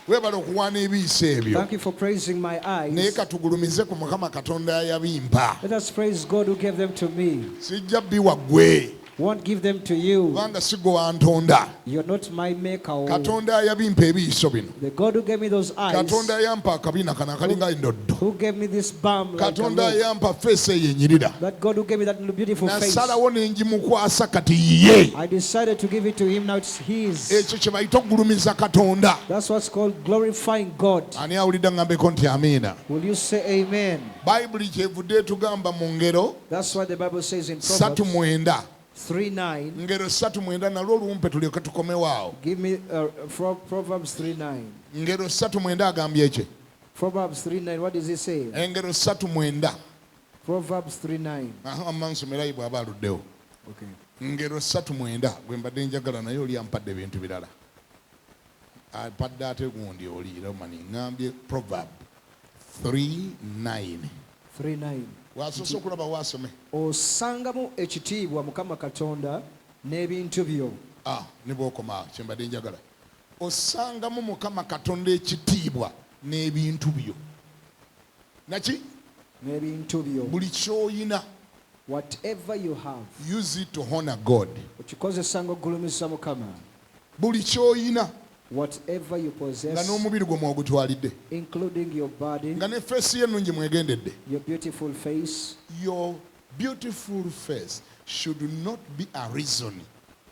Weebala okuwaana ebiisa ebyo. Thank you for praising my Naye eyes. katugulumize ku Mukama Katonda yabimpa. Let us praise God who gave them to me. Sijja biwa ggwe. Won't give them to you. Kubanga si gwe wantonda. You're not my maker. Katonda yabimpa ebiiso bino. The God who gave me those eyes, Katonda yampa akabina kano akalinga endoddo. who gave me this balm, like a Katonda rose. yampa feesi eyenyirira. That God who gave me that beautiful face. Nasalawo ne ngimukwasa kati ye. I decided to give it to him. Now it's his. Ekyo kye bayita okugulumiza Katonda. That's what's called glorifying God. Ani awulidde ngambeko nti amiina. Will you say amen? Bayibuli kyevudde etugamba mu ngero That's what the Bible says in ssatu Proverbs mwenda. 3:9. Ngero ssatu mwenda nalwo olumpe tulyoke tukomewaawo. Give me Proverbs 3:9. Ngero ssatu mwenda agambye ki? Proverbs 3:9. What does it say? Engero ssatu mwenda. Proverbs 3:9. Amma nsomerayo bw'aba aluddewo. Okay. Ngero ssatu mwenda gwe mbadde njagala naye oli ampadde ebintu birala. Apadde ate gundi oli era omanyi ngambye Proverb 3:9. 3:9. Wasoose okulaba wasome. Osangamu ekitiibwa Mukama Katonda n'ebintu byo. Ne bw'okoma kye mbadde njagala. Osangamu Mukama Katonda ekitiibwa n'ebintu byo. Naki? N'ebintu byo. Buli ky'oyina. Whatever you have. Use it to honor God. Okikozesanga okugulumiza Mukama. Buli ky'oyina. Whatever you Nga possess, n'omubiri gwe mwogutwalidde. including your body, Nga ne feesi ye ennungi mwegendedde. your beautiful face. Your beautiful face should not be a reason.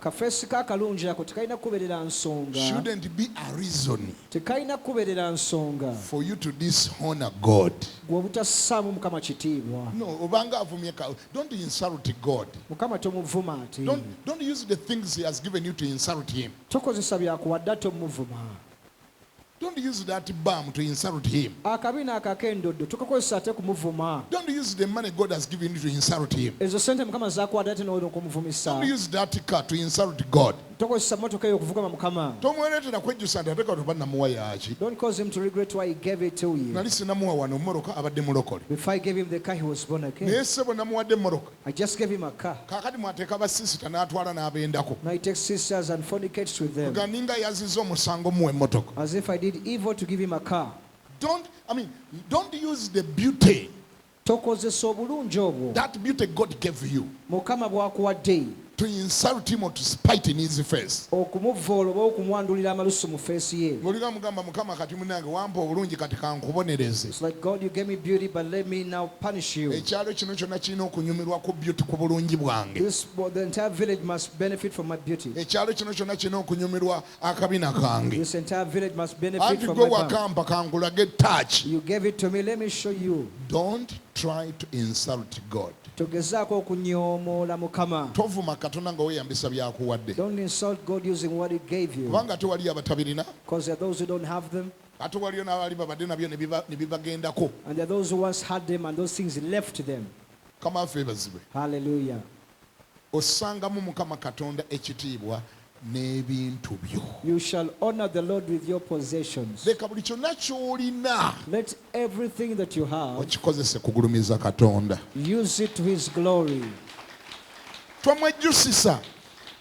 Kafeesi k'akalungi ako tekalina kubeerera nsonga. Shouldn't be a reason Tekalina kubeerera nsonga. for you to dishonor God. Gwe obutassaamu Mukama kitiibwa. No, obanga avumye don't insult God. Mukama tomuvuma ate. Don't use the things he has given you to insult him. Tokozesa byakuwadde ate omuvuma. Don't use that balm to insult him. Akabina akakendoddo tokakozesa ate kumuvuma. Don't use the money God has given you to insult him. Ezo sente Mukama zakuwadde ate n'olina okumuvumisa. Don't use that car to insult God. Tokozesa motoka eyo okuvugama Mukama. Tomwereetera kwejjusa nti ate katoba namuwa yaaki. Don't cause him to regret why he gave it to you. Nali sinamuwa wano mmoloka abadde mulokole. Before I gave him the car, he was born again. Naye ssebo namuwadde mmoloka. I just gave him a car. Kaakati mwateeka basisita n'atwala n'abendako. Now he takes sisters and fornicates with them. Nga ninga yazizza omusango muwa emmotoka. As if I did evil to give him a car. Don't use the beauty. Tokozesa obulungi obwo. That beauty God gave you. Mukama bw'akuwadde. To insult him or to spite in his face. Okumuvoola oba okumwandulira amalusu mu feesi ye. Ng'oliga mugamba Mukama kati munange wampa obulungi kati kankubonereze. It's like, God, you gave me beauty, but let me now punish you. Ekyalo kino kyonna kirina okunyumirwa ku beauty ku bulungi bwange. The entire village must benefit from my beauty. Ekyalo kino kyonna kirina okunyumirwa akabina kange. This entire village must benefit Anti from gwe my balm. wakampa kangulage touch. You gave it to me, let me show you. Don't try to insult God. Togezaako okunyoomoola Mukama. Tovuma Katonda nga weeyambisa byakuwadde. Don't insult God using what he gave you. Kubanga ate waliyo abatabirina. Because there are those who don't have them. Ate waliyo n'abali babadde nabyo ne bibagendako. And there are those who once had them and those things left them. Kama feebazibwe. Hallelujah. Osangamu Mukama Katonda ekitiibwa n'ebintu byo. You shall honor the Lord with your possessions. Leka buli kyonna ky'olina Let everything that you have, okikozese kugulumiza Katonda. use it to his glory. Tomwejjusisa.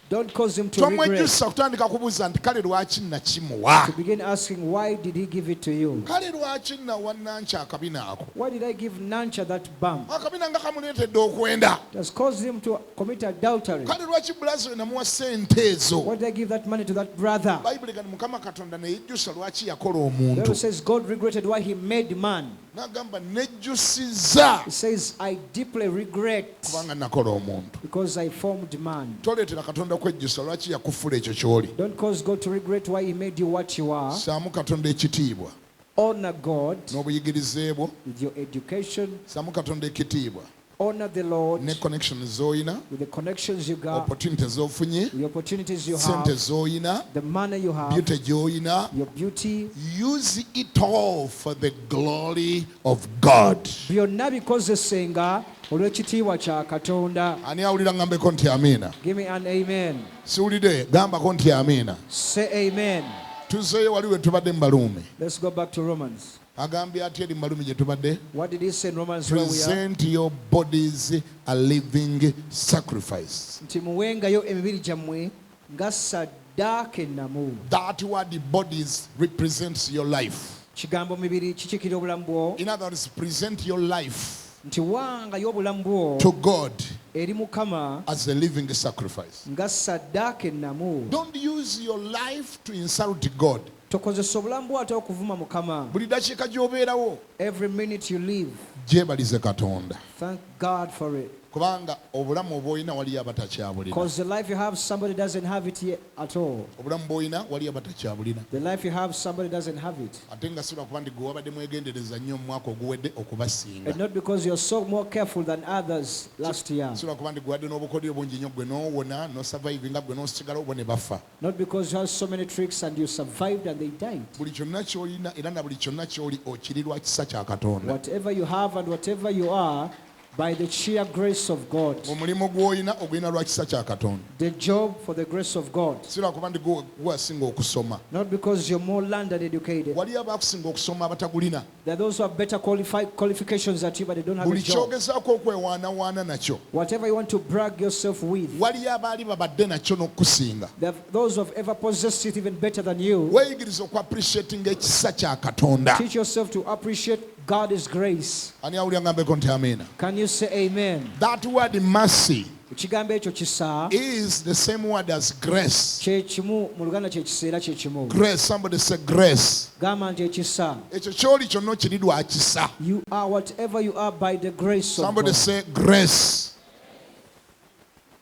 Don't cause him to regret. Tomwejjusa kutandika kubuuza nti kale lwaki nakimuwa. To begin asking, why did he give it to you? Kale lwaki nawa Nancha akabina ako. Why did I give Nancha that bump? Akabina nga kamuleetedde okwenda. It has caused him to commit adultery. Kale lwaki bulazi we namuwa ssente ezo. Why did I give that money to that brother? Bayibuli gani Mukama Katonda ne yejjusa lwaki yakola The omuntu. Bible says God regretted why he made man. N'agamba nejjusizza He says, I deeply regret kubanga nakola omuntu. because I formed man. Toleetera Katonda kwejjusa lwaki yakufula ekyo ky'oli. Don't cause God to regret why he made you what you are. Ssaamu Katonda ekitiibwa Honor God n'obuyigirize bwo. with your education. Ssaamu Katonda ekitiibwa Honor the Lord ne connection z'oyina, with the connections you got, opportunity z'ofunye, the opportunities you ssente have, z'oyina, the money you have, beauty gy'oyina. your beauty. Use it all for the glory of God. byonna bikozesenga olw'ekitiibwa kya Katonda. Ani awulira ngambeko nti amiina? Give me an amen. Siwulidde gambako nti amiina. Say amen. Tuzzeeyo wali we tubadde mu Baluumi. Let's go back to Romans. Agambye ati eri mu Baluumi gye tubadde. What did he say in Romans where we are? Present your bodies a living sacrifice. Nti muwengayo emibiri gyammwe nga ssaddaaka ennamu. That word bodies represents your life. Kigambo mibiri kikikira obulamu bwo. In other words, present your life Nti wangayo obulamu bwo to God eri Mukama as a living sacrifice. nga ssaddaaka ennamu. Don't use your life to insult God. Tokozesa obulamu bwo ate okuvuma Mukama. Buli dakiika gy'obeerawo Every minute you live, gyebalize Katonda. thank God for it. Kubanga obulamu obw'olina waliyo abatakyabulina. Because the life you have, somebody doesn't have it yet at all. Obulamu bw'olina waliyo abatakyabulina. The life you have, somebody doesn't have it. Ate nga si lwakuba nti gwe wabadde mwegendereza nnyo mu mwaka oguwedde okubasinga. And not because you're so more careful than others last year. Si lwakuba nti gwe wadde n'obukodyo bungi nnyo gwe n'owona n'osurvivinga gwe n'osigalawo bo ne bafa. Not because you have so many tricks and you survived and they died. Buli kyonna ky'olina era na buli kyonna ky'oli okirirwa kisa kya Katonda. Whatever you have and whatever you are, by the sheer grace of God. Omulimu gw'olina ogulina lwa kisa kya Katonda. The job for the grace of God. Si lwakuba nti gwe wasinga okusoma. Not because you're more learned and educated. Waliyo abaakusinga okusoma abatagulina. There are those who have better qualifications than you, but they don't have a Buli job. kyogezaako okwewaanawaana nakyo. Whatever you want to brag yourself with. Waliyo abaali babadde nakyo n'okusinga. There are those who have ever possessed it even better than you. Weeyigiriza okwapreciatinga ekisa kya Katonda. Teach yourself to appreciate God's grace. Ani awulira ngambeko nti amiina? Can you say amen? That word mercy Ekigambo ekyo kisa is the same word as grace. kyekimu mu Luganda kyekiseera kyekimu. Grace, somebody say grace. Gamba nti ekisa. Ekyo ky'oli kyonna okiri lwa kisa. You are whatever you are by the grace of Somebody God. say grace.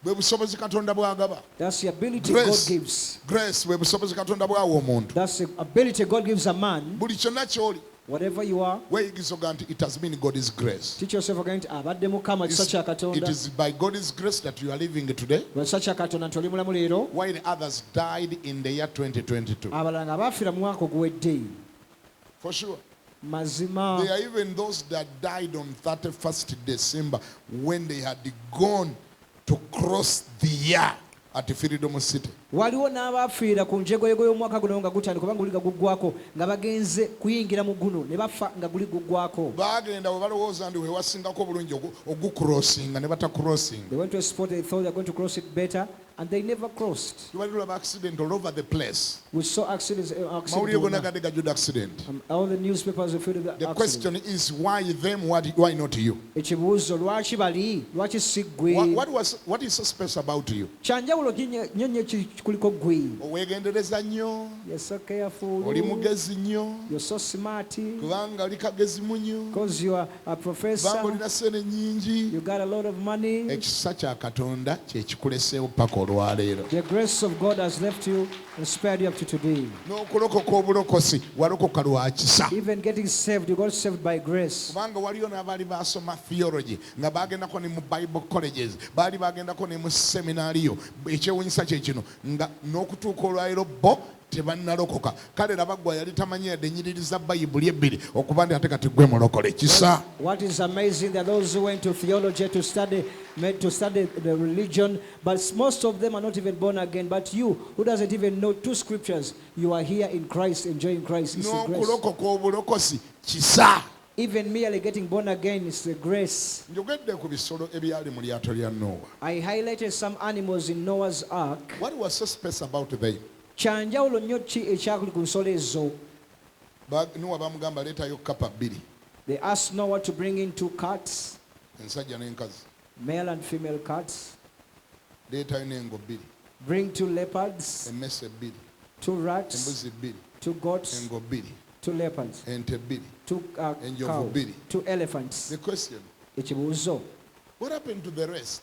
Bwe busobozi Katonda bw'agaba. That's the ability Grace. God gives. Grace bwe busobozi Katonda bw'awa omuntu. That's the ability God gives a man. Buli kyonna ky'oli Whatever you are, weeyigiriza oga nti it has been God's grace. teach yourself again. Abadde Mukama kisa kya It Katonda. is by God's grace that you are living today, Lwa kisa kya Katonda nti oli mulamu leero. while others died in the year 2022. Abalala nga baafiira mu mwaka oguwedde. For sure. Mazima. There are even those that died on 31st December when they had gone to cross the year at Freedom City. Waliwo n'abaafiira ku njegoyego y'omwaka guno nga gutandika oba ng'oli nga guggwako nga bagenze kuyingira mu guno ne bafa nga guli guggwako. Bagenda we balowooza nti wewasingako obulungi ogucrossinga ne batakrossinga. They went to a spot they thought they were going to cross it better and they never crossed. Tubadde tulaba accident all over the place. We saw accidents. Mawulire gonna gadde gajjudde accident. All the newspapers referred to the The accident. question is why them, why not you? Ekibuuzo lwaki bali lwaki si ggwe? What is so special about you? Kyanjawulo nnyo nnyo kuliko ggwe. Oweegendereza nnyo, You're so careful. oli mugezi nnyo, You're so smart. kubanga oli kagezi nnyo, Because you are a kubanga professor. olina ssente nnyingi. You got a lot of money. Ekisa kya Katonda kye kikuleseewo paka olwaleero. The grace of God has left you and spared you up to today. N'okulokoka obulokosi walokoka lwa kisa. Even getting saved, you got saved by grace. Kubanga waliyo n'abaali baasoma theology nga bagendako ne mu Bible colleges, baali bagendako ne mu seminaariyo. Ekyewuunyisa kye kino nga n'okutuuka olwaleero bo tebannalokoka. Kale laba ggwe yali tamanyi yadde ennyiriri za Bayibuli ebbiri okuba nti ate kati ggwe mulokole kisa. What is amazing that those who went to theology to study the religion, but most of them are not even born again. But you, who doesn't even know two scriptures, you are here in Christ, enjoying Christ. It's a grace. N'okulokoka obulokosi kisa. Even merely getting born again is a grace. njogedde ku bisolo ebyali mu lyato lya Noah. I highlighted some animals in Noah's ark. What was so special about them? Kyanjawulo nnyo ki ekyakuli ku nsolo ezo? Noah bamugamba leetayo kapa bbiri, They asked Noah to bring in 2 cats, ensajja n'enkazi, male and female cats. leetayo n'engo bbiri, Bring 2 leopards, emmese bbiri, 2 rats, embuzi bbiri, 2 goats, engo bbiri, 2 leopards, ente bbiri. 2 Enjovu cows, bbiri. 2 elephants. The question, Ekibuuzo, what happened to the rest?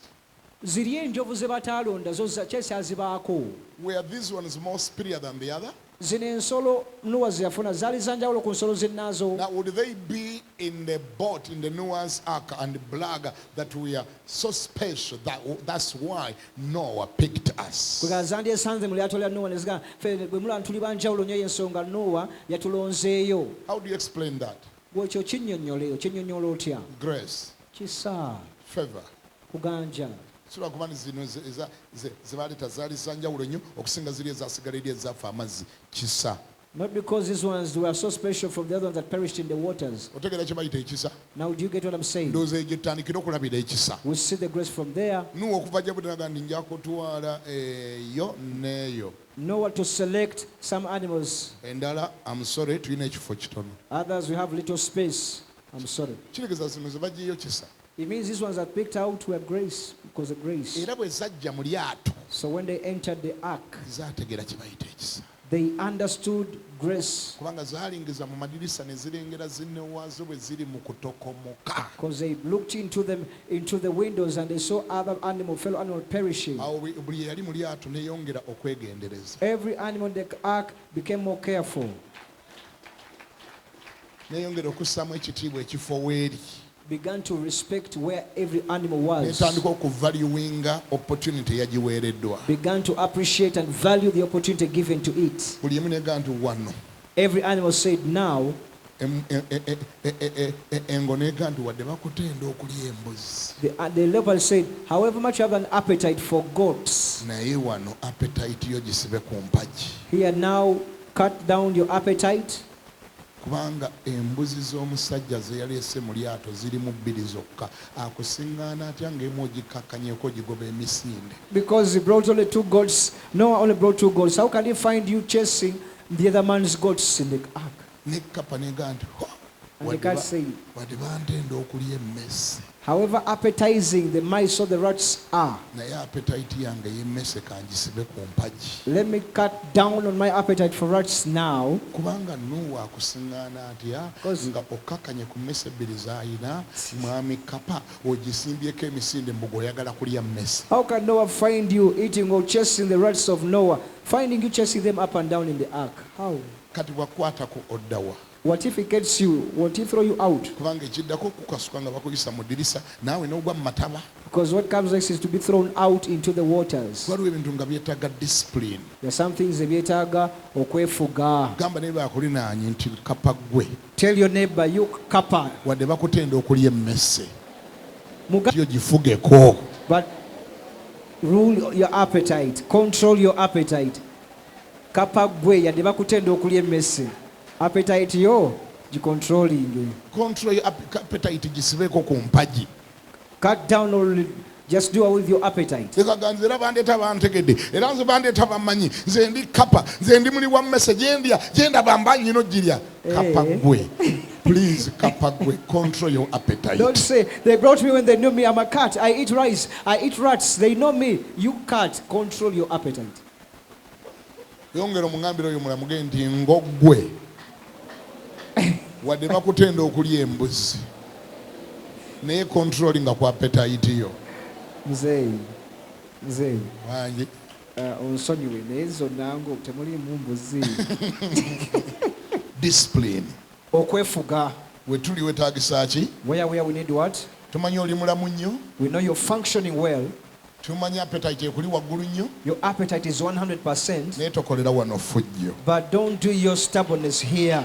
ziri enjovu ze bataalonda zo kyesyazibaako? Were these ones more superior than the other? Zino ensolo Noah ze yafuna zaali zanjawulo ku nsolo zennaazo. Now, would they be in the boat, in the Noah's ark, and brag that we are so special? That's why Noah picked us. Kwegala zandyesanze mu lyato lya Noah ne zigamba ffe bwe mulaba tuli banjawulo nnyo y'ensonga Noah yatulonzeeyo. How do you explain that? Bwekyo kinnyonnyola otya? Grace, Kisa, favor. kuganja. Sura kubani zino zebaleeta zaali zanjawulo nnyo okusinga ziri ezaasigala eri ezaafa amazzi. Kisa. Not because these ones were so special from the other ones that perished in the waters. Otegeera kye bayita ekisa? Now do you get what I'm saying? Ndowooza egyo tutandikira okulabira ekisa. We see the grace from there. Nuwa okuva gye budanaga ndi nja kutwala eyo n'eyo. Noah to select some animals. Endala, I'm sorry, tulina ekifo kitono. Others we have little space. I'm sorry. Kitegeeza zino ze baggyeyo kisa. It means these ones that picked out were grace, because of grace. Era bwe zajja mu lyato So when they entered the ark, zaategeera kye bayita ekisa. they understood grace, Kubanga zaalingiza mu madirisa ne zirengera zinne waazo bwe ziri mu kutokomoka. because they looked into the windows and they saw other fellow animal perishing. Awo buli eyali mu lyato neeyongera okwegendereza. Every animal in the ark became more careful, Neeyongera okussaamu ekitiibwa ekifo weeri. began to respect where every animal was, Netandika okuvaluinga opportunity yagiweereddwa. began to appreciate and value the opportunity given to it. Buli emu neega nti wano. Every animal said, now, Engo neega nti wadde bakutenda okulya embuzi. the leopard said, however much you have an appetite for goats, Naye wano appetite yo gisibe ku mpagi. here now cut down your appetite. Kubanga embuzi z'omusajja ze yaleese mu lyato zirimu bbiri zokka. Akusiŋŋaana atya ng'emu ogikakkanyeeko ogigoba emisinde. Because he brought only 2 goats. Noah only brought 2 goats. How can he find you chasing the other man's goats in the ark? Ne Kapa neega nti And the cat said, wadde bantenda okulya emmese, however appetizing the mice or the rats are, naye appetite yange y'emmese kangisibe ku mpagi. let me cut down on my appetite for rats now. Kubanga Nuuwa akusiŋŋaana atya nga okkakkanye ku mmese ebbiri z'ayina, mwami Kapa ogisimbyeko emisinde mbuga oyagala kulya mmese. How can Noah find you eating or chasing the rats of Noah, finding you chasing them up and down in the ark? How? Kati bwakwatako oddawa. What if he gets you? What if he throw you out? Kubanga ekiddako kukasuka nga bakuyisa mu ddirisa naawe n'ogwa mu mataba. Because what comes next is to be thrown out into the waters. Waliwo ebintu nga byetaaga discipline. There are some things ebyetaaga okwefuga. Gamba naye bakulinaanye nti Kapa ggwe Tell your neighbor, you Kappa, wadde bakutenda okulya emmese yo gifugeko. but rule your appetite, control your appetite. Kappa gwe yadde bakutenda okulya emmese. Appetite yo gicontrolling. Control your appetite gisibeko ku mpagi. Cut down or just do away with your appetite. Ekaganze era bandeeta bantegedde era nze bandeeta bammanyi nze ndi Kapa nze ndi muli wa mmese gyendya gyenda bambanyi no girya. Kapa gwe. Please, Kapa gwe, control your appetite. Don't say, they brought me when they knew me, I'm a cat, I eat rice, I eat rats, they know me. You cat, control your appetite. Yongera omungambira oyo mulamuge nti ng'ggwe wadde bakutenda okulya embuzi naye controlling ku appetite yo. Nze Wangi onsonyiwe naye zonna ngo temulimu mbuzi. discipline. Okwefuga. We tuli wetaagisa ki? Where we need what? Tumanyi oli mulamu nnyo. We know you're functioning well. Tumanyi appetite ekuli waggulu nnyo. Your appetite is 100%. Naye tokolera wano fujjo. But don't do your stubbornness here.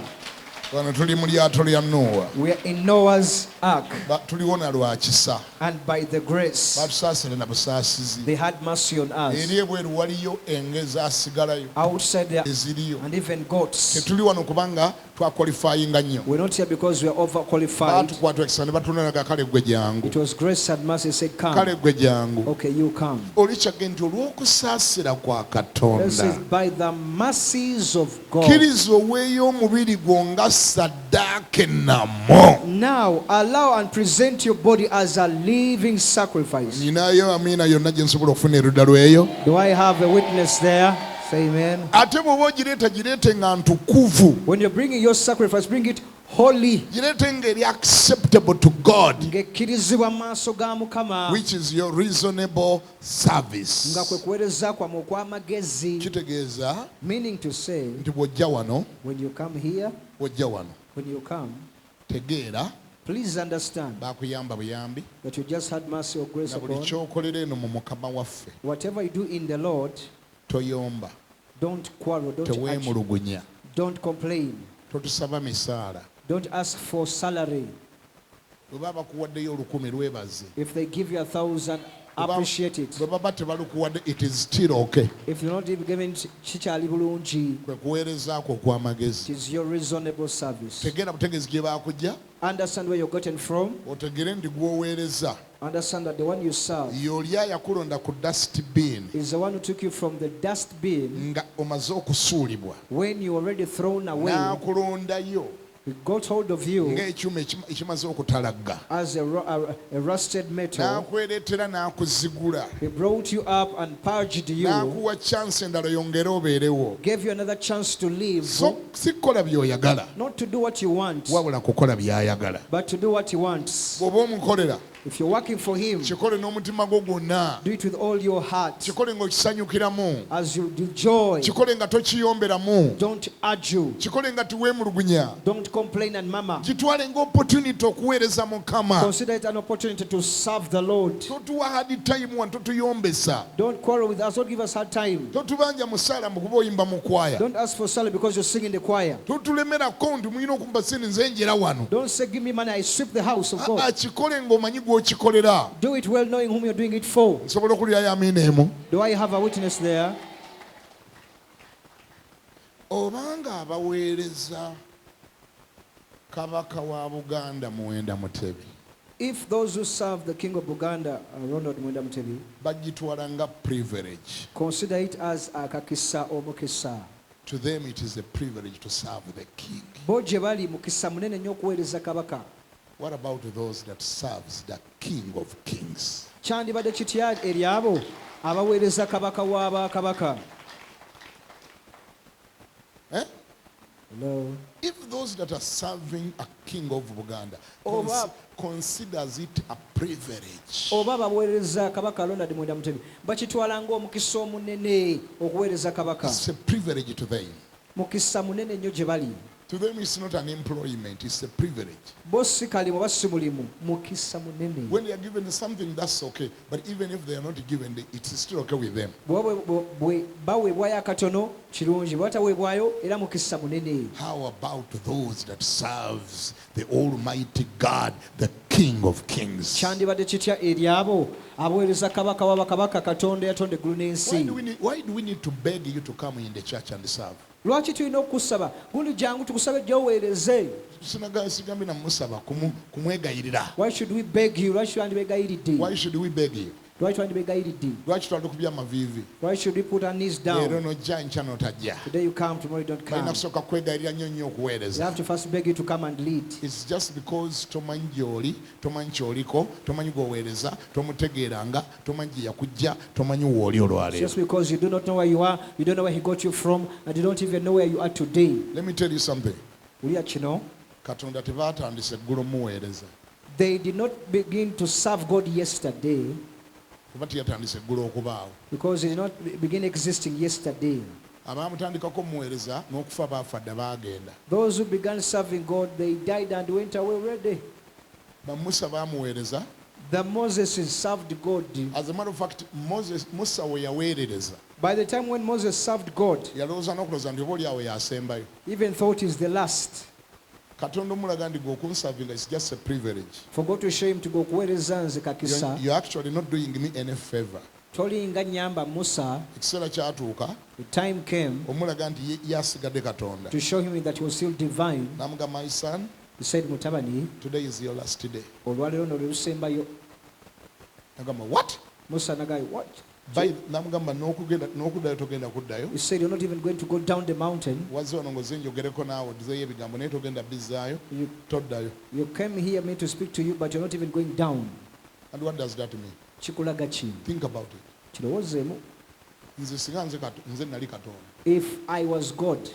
Wano tuli mu lyato lya Nuuwa. We are in Noah's ark, tuliwona lwa kisa and by the grace batusaasira na busaasizi they had mercy on us. eri ebweru waliyo enge ezaasigalayo Outside there, eziriyo and even goats. tetuli wano kubanga twakwalifayinga nnyo We're not here because we are overqualified. baatukwata ekisa ne batunalaga kale gwe jangu It was grace and mercy said, come. kale gwe jangu Okay, you come. oli kyage nti olw'okusaasira kwa It katonda says, by the mercies of God. kkiriza oweeyo omubiri gwo nga saddaaka ennamo Now allow and present your body as a living sacrifice. ninayo amiina yonna gye nsobola okufuna erudda lweyo Do I have a witness there? Say amen. ate bw'oba ogireeta gireete nga ntukuvu When you're bringing your sacrifice, bring it holy. gireete ng'eri acceptable to God Ng'ekkirizibwa mu maaso ga Mukama. which is your reasonable service Nga kwe kuweereza kwammwe okw'amagezi. kitegeeza Meaning to say, nti bw'ojja wano when you come here, bw'ojja wano when you come, tegeera please understand baakuyamba buyambi that you just had mercy or grace na buli upon. kyokolera eno mu mukama waffe Whatever you do in the Lord, toyomba don't quarrel, don't argue, teweemulugunya don't complain, totusaba misaala don't ask for salary. bwe baba bakuwaddeyo 1,000 lwebaze If they give you 1,000, appreciate it. bwe baba tebalikuwadde it is still okay If you're not even given chichali bulungi, kwe kuweerezaako okw'amagezi it is your reasonable service. tegeera butegeezi gye baakujja Understand where you're gotten from. otegere ndi gwoweereza Understand that the one you serve y'oli ayakulonda ku dustbin is the one who took you from the dustbin nga omaze okusuulibwa when you already thrown away. n'akulondayo He got hold of you ng'ekyuma ekimaze okutalagga as a rusted metal. n'akwereetera n'akuzigula He brought you up and purged you, n'akuwa chance endala yongere obeerewo gave you another chance to live, so si kukola by'oyagala not to do what you want, wabula kukola by'ayagala but to do what he wants. bw'oba omukolera If you're working for him, kikole n'omutima gwo gwonna do it with all your heart. kikole ng'okisanyukiramu As you do joy, kikole nga tokiyomberamu don't argue, kikole nga tiweemulugunya don't complain and murmur. kitwale ng'opportunity okuweereza mukama Consider it an opportunity to serve the Lord. totuwa hard time wano totuyombesa Don't quarrel with us, don't give us hard time. totubanja musaala mu kuba oyimba mu kwaya Don't ask for salary because you're singing the choir. totulemerako nti mulina okumba sente nze njera wano Don't say, give me money, I sweep the house of God. kikole ng'omanyi gw'okikolera Do it well knowing whom you're doing it for. nsobola okulirayo amiina emu Do I have a witness there? obanga abaweereza kabaka wa buganda muwenda mutebi If those who serve the king of Uganda, Ronald Mwenda Mutebi, bagitwala nga privilege consider it as a kakisa or mukisa. to them it is a privilege to serve the king. Bo gye bali mukisa munene nnyo okuweereza kabaka. What about those that serves the king of kings? Kyandibadde kitya eri abo abaweereza kabaka w'abakabaka? Eh? Hello? If those that are serving a king of Buganda Oba- considers it a privilege, Oba abaweereza kabaka Ronald Mwenda Mutebi bakitwala ng'omukisa omunene okuweereza kabaka. it's a privilege to them. Mukisa munene nnyo gye bali. To them it's not an employment, it's a privilege. Bo si kalimu oba si mulimu, mukisa munene. When they are given something, that's okay. But even if they are not given, it's still okay with them. Bwe baweebwayo akatono kirungi, bwe bataweebwayo era mukisa munene. How about those that serves the Almighty God, the King of Kings? Kyandibadde kitya eri abo abaweereza kabaka w'abakabaka Katonda eyatonda eggulu n'ensi? Why do we need to beg you to come in the church and serve? Lwaki tulina okukusaba? Gundi jangu tukusabe ejja oweereze. Sigambi na musaba kumwegayirira. Why should we beg you? Lwaki twandibegayiridde? Why should we beg you? Lwaki twandibegayiridde? Lwaki twandikubya amavivi? Why should we put our knees Leero down? nojja enkya n'otajja. Today you come, tomorrow you don't Balina come. kusooka kwegayirira nnyo nnyo We okuweereza. have to first beg you to come and lead. It's just because tomanyi gy'oli, tomanyi ky'oliko, tomanyi gw'oweereza, tomutegeeranga, tomanyi gye yakujja, tomanyi w'oli olwaleero. Just because you do not know where you are, you don't know where he got you from, and you don't even know where you are today. Let me tell you something. Ulya kino, Katonda tebaatandise eggulu muweereza. they did not begin to serve God yesterday Kuba teyatandise eggulu okubaawo. because it did not begin existing yesterday. Abaamutandikako muweereza n'okufa baafadde baagenda. Those who began serving God, they died and went away already. Bamusa baamuweereza. The Moses served God. As a matter of fact, Musa we yaweerereza. By the time when Moses served God, Yalowooza n'okulowooza nti oba oli awo yasembayo. he even thought he's the last. katonda omulaga ndi gweokunsavinga is just a privilege. For God to show him to go kuweereza nze kakisa. You're actually not doing me any favor. Tolinga nyamba Musa. Ekiseera kyatuuka The time came omulaga nti yasigadde katonda. to show him that he was still divine. Namugamba, my son, He said, mutabani, today is your last day. olwaleero no lusembayo. Nagamba, what? Musa nagaye, what? Namugamba, n'okuddayo togenda kuddayo. He said, you're not even going to go down the mountain. Wazze wano ngoze njogereko naawe oddizeeyo ebigambo naye togenda bizzaayo, toddayo. You came here me to speak to you, but you're not even going down. And what does that mean? Kikulaga ki? Think about it. Kirowoozeemu. Nze singa nze nali katonda, If I was God,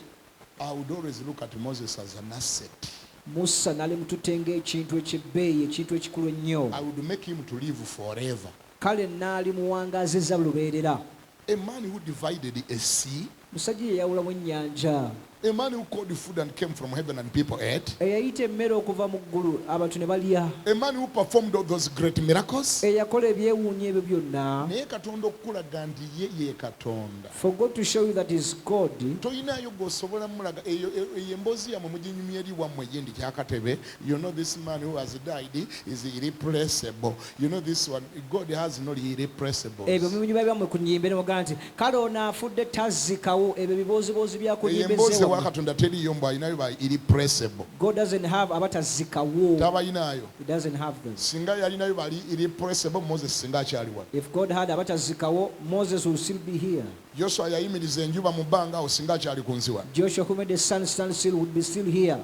I would always look at Moses as an asset. Musa nali mututenga ekintu ekyebbeeyi, ekintu ekikulu ennyo. I would make him to live forever. Kale naali muwangaaziza lubeerera. A man who divided a sea, musajja yeyawulamu ennyanja, a man who called food and came from heaven and people ate, eyayita emmere okuva mu ggulu abantu ne balya, a man who performed all those great miracles. eyakola ebyewuunya ebyo byonna. Naye katonda okukulaga nti ye katonda. For God to show you that is God, Toyinaayo gw'osobola mulaga eyo emboozi yammwe muginyumya eri wammwe ye ndi kyakatebe. You know this man who has died is irreplaceable. You know this one, God has no irreplaceables. ebyo mubinyuma byammwe ku nnyimbe ne mugamba nti kale ono afudde tazzikawo, ebyo bibooziboozi bya ku nnyimbe Emboozi zeewammwe. wa katonda teriyo mbu alinayo ba irreplaceable. God doesn't have abatazzikawo. Tabayinaayo. He doesn't have this. Singa yalinayo bali irreplaceable, Moses singa akyali wano. If God had abatazzikawo, Moses will still be here. Joshua yayimiriza enjuba mu bbanga awo singa akyali ku nsi wano. Joshua, who made the sun stand still, would be still here.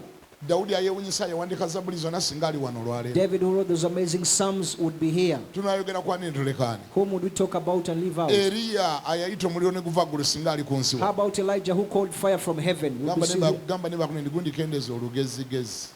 Dawudi ayewunyisa yawandiika Zabbuli zonna singa ali wano olwaleero. David, who wrote those amazing psalms, would be here. Tunaayogera ku ani tulekaani. Whom would we talk about and leave out? Eriya ayayita omuliro ne guva ggulu singa ali ku nsi How wano. about Elijah, who called fire from heaven? Would be still here? Gamba ne bakunendi gundi kendeeza olugezigezi.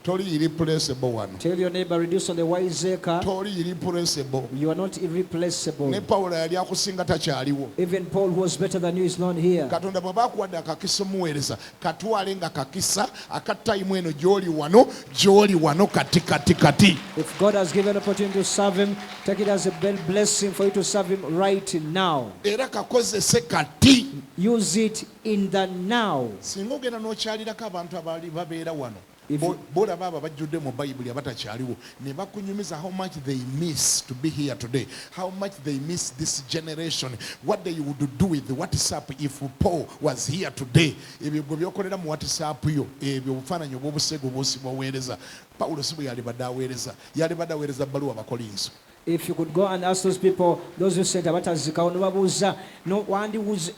Toli irreplaceable wano. Tell your neighbor, reduce on the wiseacre. Toli irreplaceable. You are not irreplaceable. Ne Pawulo yali akusinga takyaliwo. Even Paul, who was better than you, is not here. Katonda bwe baakuwadde akakisa omuweereza katwale nga kakisa akatayimu eno gy'oli wano kati. If God has given opportunity to serve him, take it as a blessing for you to serve him right now. Era kakozese kati. Use it in the now. Singa ogenda n'okyalirako abantu abaali babeera wano. If- Bolaba abo abajjudde mu Bayibuli abatakyaliwo ne bakunyumiza how much they miss to be here today, how much they miss this generation, what they would do with WhatsApp if Paul was here today. Ebyo gwe byokolera mu WhatsApp yo, ebyo obufaananyi obw'obusego bw'osibwa oweereza. Pawulo si bwe yalibadde aweereza bbaluwa Abakolinso. If you could go and ask those people, those who sent abatazikawo nobabuuza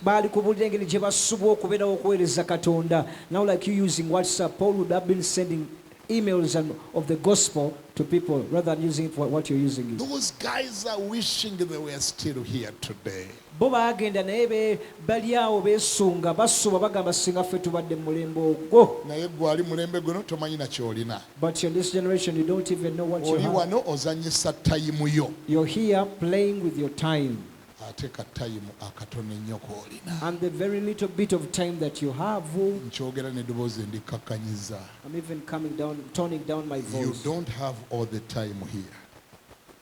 baali kubuulira engeri gye basubwa okubeerawo okuweereza Katonda. Now like you using WhatsApp, Paul would have been sending emails of the gospel to people rather than using it for what you're using it. Those guys are wishing they were still here today. Bo baagenda naye bali awo beesunga basuba bagamba singa ffe tubadde mu mulembe ogwo. Naye gwe ali mulembe guno tomanyi na ky'olina. But in this generation you don't even know what you Oli have. wano ozannyisa tayimu yo. You're here playing with your time. Ate ka tayimu akatono ennyo k'olina. And the very little bit of time that you have, Nkyogera n'eddoboozi ndikakkanyiza. I'm even toning down my You voice. don't have all the time here.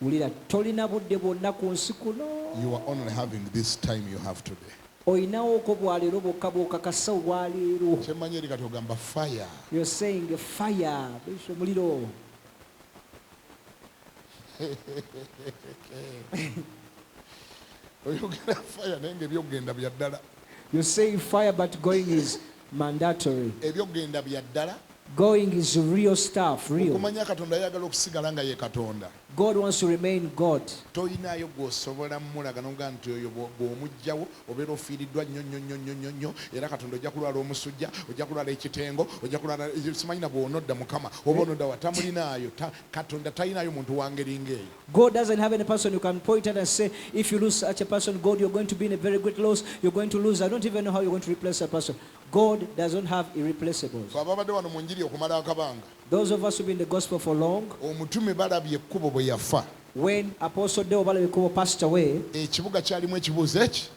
Wulira tolina budde bwonna ku nsi kuno. You are only having this time you have today. Olinawo ko bwaleero bwokka bw'okakasa olwaleero. Kyemmanyi eri kati ogamba fire. You're saying fire, bisho muliro. Oyogera fire naye ng'ebyokugenda bya ddala. You say fire, but going is mandatory. Ebyokugenda bya ddala. Going is real stuff, real. Okumanya Katonda ayagala okusigala nga ye Katonda. God wants to remain God. Toyinaayo gw'osobola mulaga n'oga nti oyo bw'omuggyawo obeera ofiiriddwa nnyo era Katonda ojja kulwala omusujja, ojja kulwala ekitengo, ojja kulwala simanyi na bw'onodda Mukama oba onodda wa tamulinaayo. Katonda talinayo muntu wa ngeri ng'eyo. God doesn't have any person you can point at and say, if you lose such a person, God, you're going to be in a very great loss. You're going to lose. I don't even know how you're going to replace that person. God doesn't have irreplaceables. Ababadde wano mu njiri okumala akabanga. Those of us who've been in the gospel for long, Omutume balabye ekkubo bwe yafa. when Apostle Deo Balabikubo passed away, Ekibuga kyalimu ekibuuzo eki.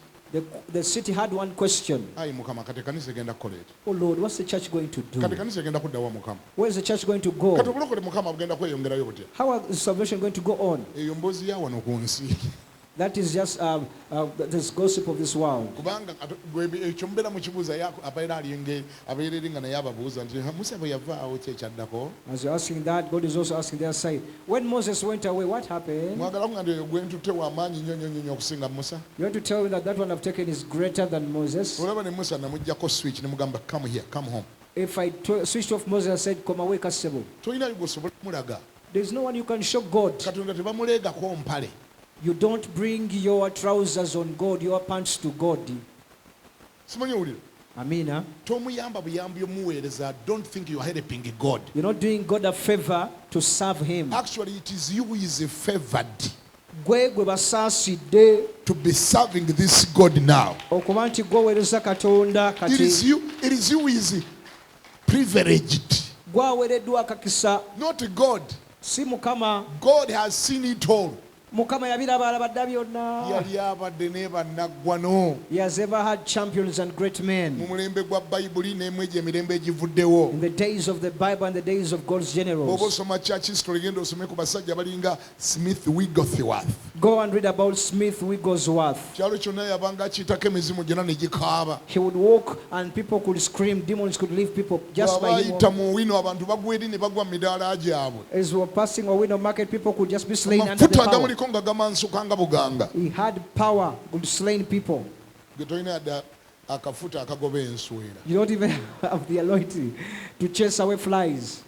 the city had one question. Ayi Mukama kati ekkanisa egenda kukola eki. Oh Lord, what's the church going to do? Kati ekkanisa egenda kuddawa Mukama. Where's the church going to Kati go? obulokole Mukama bugenda kweyongerayo butya. How is salvation going to go on? Eyo mboozi ya wano ku nsi. That is just this gossip of this world. kubanga ekyo mubeera mukibuuza abaera alyenge abeera eri nga naye ababuuza nti musa bwe yavaawo ki ekyaddako. As you're asking that, God is also asking their side. When Moses went away, what happened? mwagala kuga nti oyo gwe ntutte w'amaanyi nnyo okusinga Musa. You want to tell me that that one I've taken is greater than Moses? olaba ne Musa namuggyako switch ne mugamba come here, come home. If I switched off Moses and said, come away, Kasebo. tolinayo gwosobola kumulaga. There's no one you can show God. katonda tebamuleegako mpale. You don't bring your trousers on God, your pants to God. simanyi owulira. Amina. tomuyamba buyambi omuweereza. don't think you are helping God. You're not doing God a favor to serve Him. actually it is you who is favored Gwe basaasidde to be serving this God now. okuba nti gweweereza Katonda it is kati you who is privileged, gwaweereddwa akakisa, not God. si Mukama. God has seen it all. Mukama yabirabaalabadda byonna. yali abadde ne bannaggwano He has ever had champions and great mu men. mulembe gwa bayibuli n'emu egyo emirembe egivuddewo. In the days of the Bible and the days of God's bw'oba generals. osoma church history genda osome ku basajja balinga Smith Wigglesworth. Go and read about Smith Wigglesworth. kyalo kyonna yabanga akiyitako emizimu gyonna ne gikaaba. He would walk and people could scream, demons could leave people just by him. bw'abayita mu wino abantu bagwa eri ne bagwa mu midaala gyabwe. As we were passing a window market, people could just be slain under the amafuta power. agamuliko nga gamansuka nga buganga. He had power, could slain people. ge tolina yadde akafuta akagoba enswera. You don't even have the anointing to chase away flies.